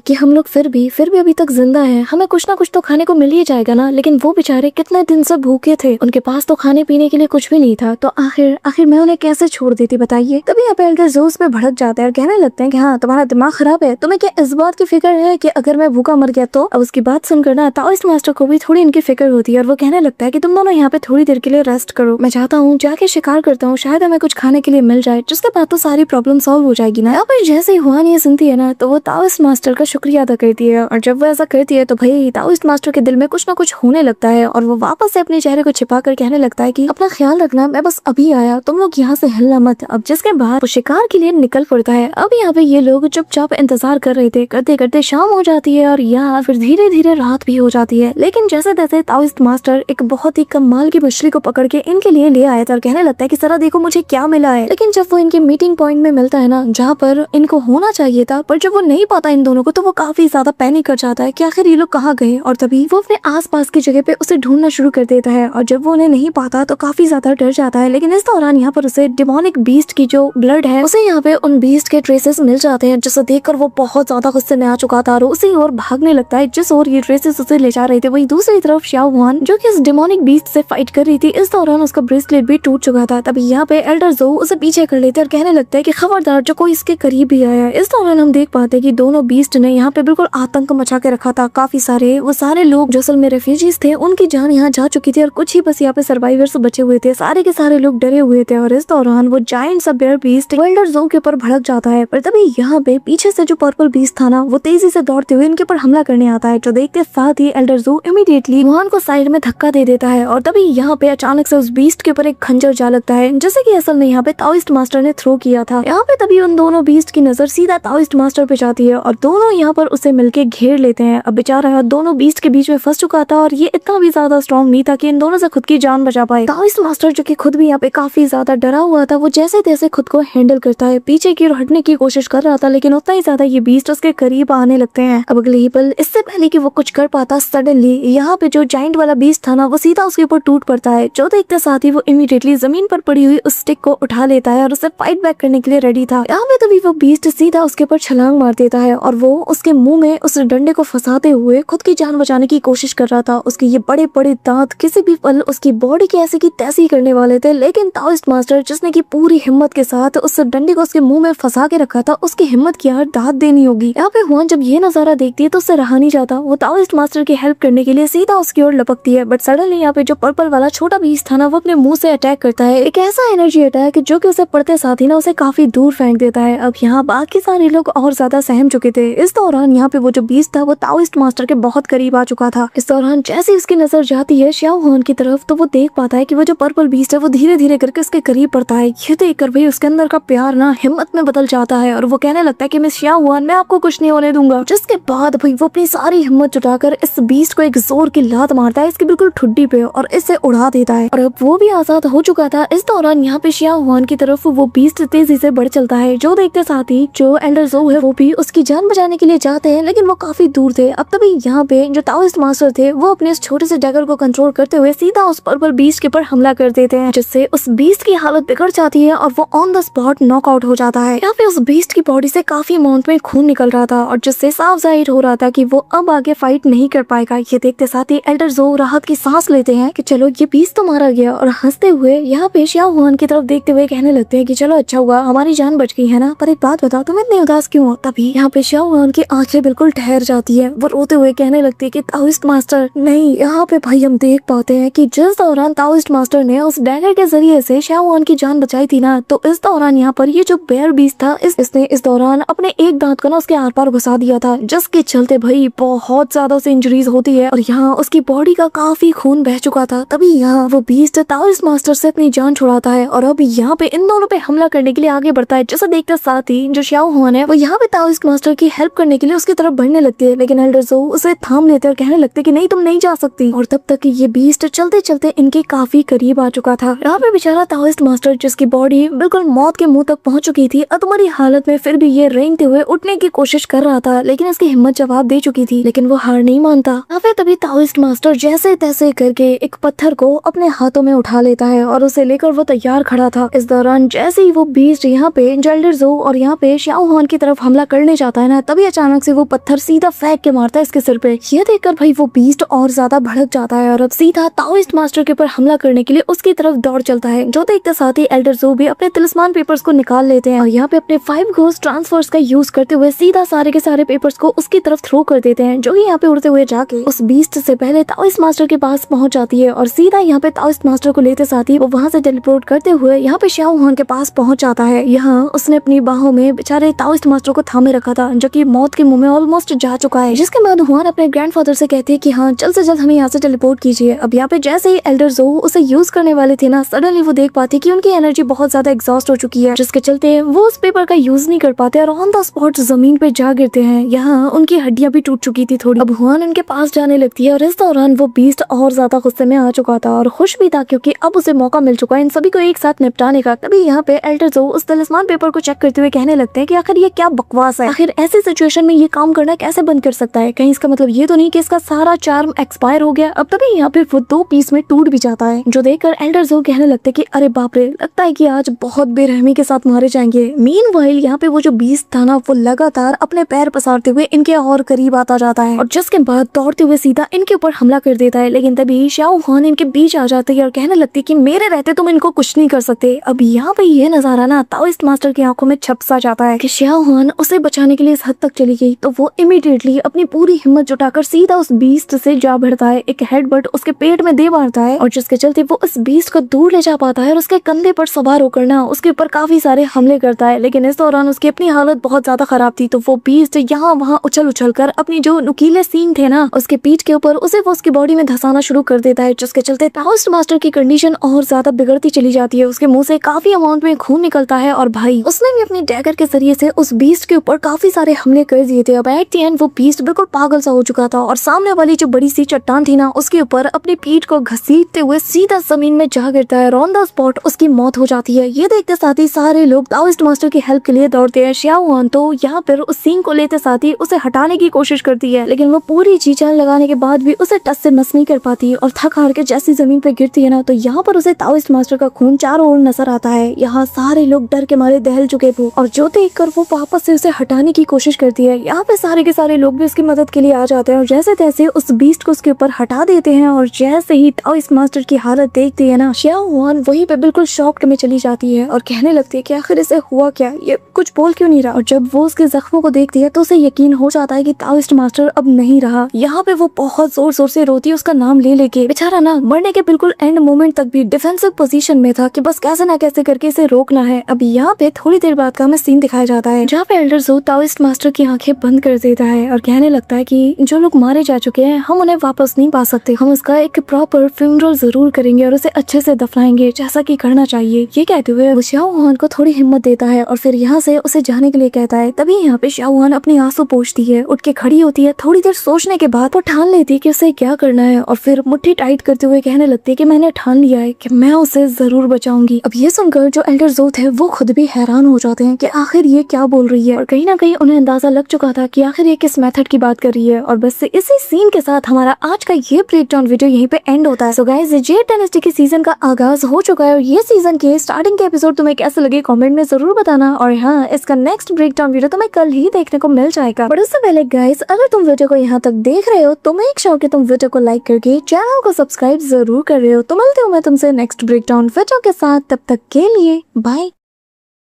कि हम लोग फिर भी अभी तक जिंदा हैं। हमें कुछ ना कुछ तो खाने को मिल ही जाएगा ना। लेकिन वो बेचारे कितने दिन से भूखे थे, उनके पास तो खाने पीने के लिए कुछ भी नहीं था। तो आखिर मैं उन्हें कैसे छोड़ देती बताइए। तभी यहाँ पे एल्डर ज़ो में भड़क जाते हैं और कहने लगते हैं कि हाँ तुम्हारा दिमाग खराब है। तुम्हें क्या इस बात की फिक्र है कि अगर मैं भूखा मर गया तो। अब उसकी बात सुनकर ना ताओइस्ट मास्टर को भी थोड़ी इनकी फिक्र होती है और वो कहने लगता है कि तुम दोनों यहाँ पे थोड़ी देर के लिए रेस्ट करो। मैं चाहता हूँ जाके शिकार करता हूँ, शायद हमें कुछ खाने के लिए मिल जाए, जिसके बाद तो सारी प्रॉब्लम सॉल्व हो जाएगी ना। यहाँ पर जैसे ही हुआन ये सुनती है ना तो वो ताओइस्ट मास्टर का शुक्रिया अदा करती है। और जब वो ऐसा करती है तो भाई ताओइस्ट मास्टर के दिल में कुछ ना कुछ होने लगता है और वो वापस से अपने चेहरे को छिपा कर कहने लगता है कि अपना ख्याल रखना, मैं बस अभी आया, तुम लोग यहाँ से हिलना मत। अब जिसके बाद वो शिकार के लिए निकल पड़ता है। अब यहाँ पे ये लोग चुपचाप इंतजार कर रहे थे। करते करते शाम हो जाती है और यहाँ फिर धीरे धीरे रात भी हो जाती है। लेकिन जैसे तैसे ताओइस्ट मास्टर एक बहुत ही कमाल की मछली को पकड़ के इनके लिए ले आया था और कहने लगता है कि सरा देखो मुझे क्या मिला है। लेकिन जब वो इनके मीटिंग पॉइंट में मिलता है ना, जहाँ पर इनको होना चाहिए था, पर जब वो नहीं पाता इन दोनों को, तो वो काफी ज्यादा पैनिक कर जाता है कि आखिर ये लोग कहाँ गए। और तभी वो अपने आसपास की जगह पे उसे ढूंढना शुरू कर देता है और जब वो उन्हें नहीं पाता तो काफी ज्यादा डर जाता है। लेकिन इस दौरान यहाँ पर उसे डिमोनिक बीस्ट की जो ब्लड है, उसे यहाँ पे उन बीस्ट के ट्रेसेस मिल जाते हैं, जिसे देखकर वो बहुत ज्यादा गुस्से में आ चुका था और उसी ओर भागने लगता है जिस ओर ये ट्रेसेस उसे ले जा रहे थे। वहीं दूसरी तरफ शाओ हुआन जो कि इस डिमोनिक बीस्ट से फाइट कर रही थी, इस दौरान उसका ब्रेसलेट भी टूट चुका था। तभी यहाँ पे एल्डर ज़ो उसे पीछे कर लेते और कहने लगता है कि खबरदार जो कोई इसके करीब भी आया। इस दौरान हम देख पाते हैं कि दोनों बीस्ट ने यहाँ पे बिल्कुल आतंक मचा के रखा था। काफी सारे वो सारे लोग जो असल में रेफ्यूजीज थे, उनकी जान यहाँ जा चुकी थी और कुछ ही बस यहाँ पे सर्वाइवर्स बचे हुए थे। सारे के सारे लोग डरे हुए थे और इस दौरान वो जायंट सा बेयर बीस्ट एल्डर ज़ो के ऊपर भड़क जाता है। पर तभी यहाँ पे पीछे से जो पर्पल बीस्ट था ना, वो तेजी से दौड़ते हुए इनके ऊपर हमला करने आता है। जो देखते साथ ही एल्डर ज़ो इमीडिएटली हुआन को साइड में धक्का दे देता है और तभी यहाँ पे अचानक से उस बीस्ट के ऊपर एक खंजर जा लगता है, जैसे कि असल में यहाँ पे ताओइस्ट मास्टर ने थ्रो किया था। यहाँ पे तभी उन दोनों बीस्ट की नजर सीधा ताओइस्ट मास्टर पे जाती है और दोनों यहाँ पर उसे मिलके घेर लेते हैं। अब बेचारा दोनों बीस्ट के बीच में फंस चुका था और ये इतना भी ज्यादा स्ट्रॉन्ग नहीं था कि इन दोनों से खुद की जान बचा पाए। ताओइस्ट मास्टर जो कि खुद भी यहाँ पे काफी ज्यादा डरा हुआ था, वो जैसे तैसे खुद को हैंडल करता है, पीछे की ओर हटने की कोशिश कर रहा था, लेकिन उतना ही ज्यादा ये बीस्ट उसके करीब आने लगते हैं। अब अगले ही पल, इससे पहले कि वो कुछ कर पाता, सडनली यहाँ पे जो जाइंट वाला बीस्ट था ना, वो सीधा उसके ऊपर टूट पड़ता है। जो देखते साथ ही वो इमीडिएटली जमीन पर पड़ी हुई उस स्टिक को उठा लेता है और उसे फाइट बैक करने के लिए रेडी था। यहाँ पे तभी वो बीस्ट सीधा उसके ऊपर छलांग मार देता है और वो उसके मुंह में उस डंडे को फंसाते हुए खुद की जान बचाने की कोशिश कर रहा था। उसके ये बड़े बड़े दांत किसी भी पल उसकी बॉडी की ऐसी की तैसी करने वाले थे, लेकिन ताओइस्ट मास्टर जिसने की पूरी हिम्मत के साथ उस डंडे को उसके मुंह में फंसा के रखा था, उसकी हिम्मत की यार दाद देनी होगी। यहाँ पे हुआन जब ये नजारा देखती है तो उससे रहा नहीं जाता। वो ताओइस्ट मास्टर की हेल्प करने के लिए सीधा उसकी ओर लपकती है, बट सडनली यहाँ पे जो पर्पल वाला छोटा बीस्ट था ना, वो अपने मुंह से अटैक करता है। एक ऐसा एनर्जी अटैक जो कि उसे पड़ते साथ ही ना उसे काफी दूर फेंक देता है। अब यहाँ बाकी सारे लोग और ज्यादा सहम चुके थे। इस दौरान यहाँ पे वो जो बीस्ट था वो ताओइस्ट मास्टर के बहुत करीब आ चुका था। इस दौरान जैसे ही उसकी नजर जाती है शाओ हुआन की तरफ, तो वो देख पाता है कि वो जो पर्पल बीस्ट है वो धीरे धीरे करके उसके करीब पड़ता है। ये देखकर भाई उसके अंदर का प्यार ना हिम्मत में बदल जाता है और वो कहने लगता है कि मिस शाओ हुआन, मैं आपको कुछ नहीं होने दूंगा। जिसके बाद भाई वो अपनी सारी हिम्मत जुटाकर इस बीस्ट को एक जोर की लात मारता है इसकी बिल्कुल ठुड्डी पे और इसे उड़ा देता है और अब वो भी आजाद हो चुका था। इस दौरान यहाँ पे शाओ हुआन की तरफ वो बीस्ट तेजी से बढ़ चलता है। जो देखते साथ ही जो एल्डर ज़ो है वो भी उसकी जान बचाने के लिए जाते हैं, लेकिन वो काफी दूर थे। अब तभी यहाँ पे जो ताओइस्ट मास्टर थे वो अपने इस छोटे से डैगर को कंट्रोल करते हुए सीधा उस पर्पल बीस्ट के ऊपर हमला कर देते हैं, जिससे उस बीस्ट की हालत बिगड़ जाती है और वो ऑन द स्पॉट नॉकआउट हो जाता है। यहाँ पे उस बीस्ट की बॉडी से काफी अमाउंट में खून निकल रहा था और जिससे साफ जाहिर हो रहा था कि वो अब आगे फाइट नहीं कर पाएगा। ये देखते साथ ही एल्डर ज़ो राहत की सांस लेते हैं कि चलो ये बीस्ट तो मारा गया, और हंसते हुए यहाँ पे शाओ हुआन की तरफ देखते हुए कहने लगते हैं कि चलो अच्छा हुआ हमारी जान बच गई है ना, पर एक बात बताओ तुम इतने उदास क्यों हो। तभी यहाँ पे शाओ हुआन की आंखें बिल्कुल ठहर जाती है। वो रोते हुए कहने लगती है कि ताओइस्ट मास्टर नहीं। यहाँ पे भाई हम देख पाते हैं कि जिस दौरान ताओइस्ट मास्टर ने उस डैगर के जरिए से शाओ हुआन की जान बचाई थी ना, तो इस दौरान यहाँ पर ये जो बेयर बीस्ट था इसने इस दौरान अपने एक दांत को ना उसके आर पार घुसा दिया था, जिसके चलते भाई बहुत ज्यादा उसे इंजरीज होती है और यहाँ उसकी बॉडी का काफी खून बह चुका था। तभी यहाँ वो बीस्ट ताओइस्ट मास्टर से अपनी जान छुड़ाता है और अब यहाँ पे इन दोनों पे हमला करने के लिए आगे बढ़ता है। जैसा देखते साथ ही जो शाओ हुआन है वो यहाँ पे ताओइस्ट मास्टर की हेल्प करने के लिए उसकी तरफ बढ़ने लगती है, लेकिन एल्डर ज़ो उसे थाम लेते और कहने लगते कि नहीं तुम नहीं जा सकती। और तब तक ये बीस्ट चलते चलते इनके काफी करीब आ चुका था। यहाँ पे बेचारा ताओइस्ट मास्टर जिसकी बॉडी बिल्कुल मौत के मुंह तक पहुंच चुकी थी, अधमरी हालत में फिर भी ये रेंगते हुए उठने की कोशिश कर रहा था, लेकिन इसकी हिम्मत जवाब दे चुकी थी। लेकिन वो हार नहीं मानता। फिर तभी ताओइस्ट मास्टर जैसे तैसे करके एक पत्थर को अपने हाथों में उठा लेता है और उसे लेकर वो तैयार खड़ा था। इस दौरान जैसे ही वो बीस्ट यहाँ पे जेल्डर ज़ो और यहाँ पे शाओ हान की तरफ हमला करने जाता है ना, तभी अचानक से वो पत्थर सीधा फेंक के मारता है इसके सिर पे। ये देखकर भाई वो बीस्ट और ज्यादा भड़क जाता है और अब सीधा ताओइस्ट मास्टर के ऊपर हमला करने के लिए उसकी तरफ दौड़ चलता है। जो देखते साथ ही एल्डर ज़ो भी अपने तिलिस्मान पेपर्स को निकाल लेते हैं और यहाँ पे अपने 5 घोस्ट ट्रांसफर्स का यूज करते हुए सीधा सारे के सारे पेपर्स को उसकी तरफ थ्रो कर देते हैं, जो कि यहाँ पे उड़ते हुए जाके उस बीस्ट से पहले ताओइस्ट मास्टर के पास पहुंच जाती है और सीधा यहाँ पे ताओइस्ट मास्टर को लेते साथ ही वो वहाँ से टेलीपोर्ट करते हुए यहाँ पे शाओ हान के पास पहुंच जाता है। यहाँ उसने अपनी बाहों में बेचारे ताओइस्ट मास्टर को थामे रखा था, जो कि मौत के मुंह में ऑलमोस्ट जा चुका है। जिसके बाद हुआन अपने ग्रैंडफादर से कहती है कि हाँ जल्द से जल्द हमें यहाँ से टेलीपोर्ट कीजिए। अब यहाँ पे जैसे ही एल्डर ज़ो उसे यूज करने वाले थे ना, सडनली वो देख पाती कि उनकी एनर्जी बहुत ज्यादा एग्जॉस्ट हो चुकी है, जिसके चलते वो उस पेपर का यूज नहीं कर पाते और ऑन द स्पॉट जमीन पे जा गिरते हैं। यहाँ उनकी हड्डियां भी टूट चुकी थी थोड़ी। अब हुआन उनके पास जाने लगती है और इस दौरान वो बीस्ट और ज्यादा गुस्से में आ चुका था और खुश भी था, क्योंकि अब उसे मौका मिल चुका है इन सभी को एक साथ निपटाने का। तभी यहाँ पे एल्डर ज़ो उस तलिस्मान पेपर को चेक करते हुए कहने लगते हैं कि आखिर ये क्या बकवास है, आखिर ऐसी सिचुएशन में ये काम करना कैसे बंद कर सकता है, कहीं इसका मतलब ये तो नहीं कि इसका सारा चार्म एक्सपायर हो गया। अब तभी यहाँ पे वो 2 पीस में टूट भी जाता है, जो देखकर एल्डर ज़ो कहने लगते कि अरे बाप रे, लगता है कि आज बहुत बेरहमी के साथ मारे जाएंगे। मीनवाइल यहाँ पे वो जो बीस्ट था ना, वो लगातार अपने पैर पसारते हुए इनके और करीब आता जाता है और जिसके बाद दौड़ते हुए सीधा इनके ऊपर हमला कर देता है। लेकिन तभी शाओ हान इनके बीच आ जाती है और कहने लगती है कि मेरे रहते तुम इनको कुछ नहीं कर सकते। अब यहाँ पे ये नजारा ना ताओइस्ट मास्टर की आंखों में छप सा जाता है कि शाओ हान उसे बचाने के लिए इस हद तक चली गई, तो वो इमीडिएटली अपनी पूरी हिम्मत जुटाकर सीधा उस बीस्ट से जा भिड़ता है, एक हेडबट उसके पेट में दे मारता है और जिसके चलते वो उस बीस्ट को दूर ले जा पाता है और उसके कंधे पर सवार होकर ना उसके ऊपर काफी सारे हमले करता है। लेकिन इस दौरान उसकी अपनी हालत बहुत ज्यादा खराब थी, तो वो बीस्ट यहाँ वहाँ उछल उछल कर अपनी जो नुकीले सींग थे ना उसके पीठ के ऊपर उसे वो उसकी बॉडी में धसाना शुरू कर देता है, जिसके चलते ताओइस्ट मास्टर की कंडीशन और ज्यादा बिगड़ती चली जाती है। उसके मुंह से काफी अमाउंट में खून निकलता है और भाई उसने भी अपनी डैगर के जरिए से उस बीस्ट के ऊपर काफी सारे हमले कर दिए थे। अब एट द एंड वो बीस्ट बिल्कुल पागल सा हो चुका था और सामने वाली जो बड़ी सी चट्टान थी ना उसके ऊपर अपनी पीठ को घसीटते हुए सीधा जमीन में जा गिरता है और ऑन द स्पॉट उसकी मौत हो जाती है। ये देखते साथ ही सारे लोग ताओइस्ट मास्टर की हेल्प के लिए दौड़ते हैं। शाओ हान तो यहाँ पर उस सींग को लेते साथ ही उसे हटाने की कोशिश करती है, लेकिन वो पूरी जी जान लगाने के बाद भी उसे टस से मस नहीं कर पाती और थक हार के जैसी जमीन पे गिरती है ना, तो यहाँ पर उसे ताओइस्ट मास्टर का खून चारों ओर नजर आता है। यहाँ सारे लोग डर के मारे दहल चुके थे और जो देखकर वो वापस से उसे हटाने की कोशिश करती है। यहाँ पे सारे के सारे लोग भी उसकी मदद के लिए आ जाते हैं और जैसे तैसे उस बीस्ट को उसके ऊपर हटा देते हैं और जैसे ही ताओइस्ट मास्टर की हालत देखती है ना, शाओ हान वहीं पे बिल्कुल शॉक्ड में चली जाती है और कहने लगती है कि आखिर इसे हुआ क्या, ये कुछ बोल क्यों नहीं रहा। और जब वो उसके जख्मों को देखती है तो उसे यकीन हो जाता है कि ताओइस्ट मास्टर अब नहीं रहा। यहाँ पे वो बहुत जोर जोर से रोती है उसका नाम ले लेके। बेचारा ना मरने के बिल्कुल एंड मोमेंट तक भी डिफेंसिव पोजीशन में था कि बस कैसे ना कैसे करके इसे रोकना है। अब यहाँ पे थोड़ी देर बाद का हमें सीन दिखाया जाता है जहाँ पे एल्डर ज़ो ताओइस्ट मास्टर की आंखें बंद कर देता है और कहने लगता है कि जो लोग मारे जा चुके हैं हम उन्हें वापस नहीं पा सकते, हम उसका एक प्रॉपर फ्यूनरल जरूर करेंगे और उसे अच्छे से दफनाएंगे जैसा कि करना चाहिए। ये कहते हुए वो शाओ हान को थोड़ी हिम्मत देता है और फिर यहाँ से उसे जाने के लिए कहता है। तभी यहाँ पे शाओ हान अपनी आंसू पोंछती है, उठ के खड़ी होती है। थोड़ी देर सोचने के बाद वो ठान लेती है कि उसे क्या करना है और फिर मुट्ठी टाइट करते हुए कहने लगती है कि मैंने ठान लिया है कि मैं उसे जरूर बचाऊंगी। अब ये सुनकर जो एल्डर ज़ो थे वो खुद भी हैरान हो जाते हैं कि आखिर ये क्या बोल रही है और कहीं ना कहीं उन्हें अंदाजा लग चुका था कि आखिर ये किस मेथड की बात कर रही है। और बस इसी सीन के साथ हमारा आज का ये ब्रेकडाउन वीडियो यहीं पे एंड होता है। सो गाइस, जेड डायनेस्टी के सीजन का आगाज हो चुका है और ये सीजन के स्टार्टिंग के एपिसोड तुम्हें कैसे लगे कमेंट में जरूर बताना। और हाँ, इसका नेक्स्ट ब्रेकडाउन वीडियो तुम्हें कल ही देखने को मिल जाएगा। बट उससे पहले गाइस, अगर तुम वीडियो को यहाँ तक देख रहे हो तो मेक श्योर कि तुम वीडियो को लाइक करके चैनल को सब्सक्राइब जरूर कर रहे हो। तो मिलते हो मैं तुमसे नेक्स्ट ब्रेकडाउन वीडियो के साथ, तब तक के लिए बाय।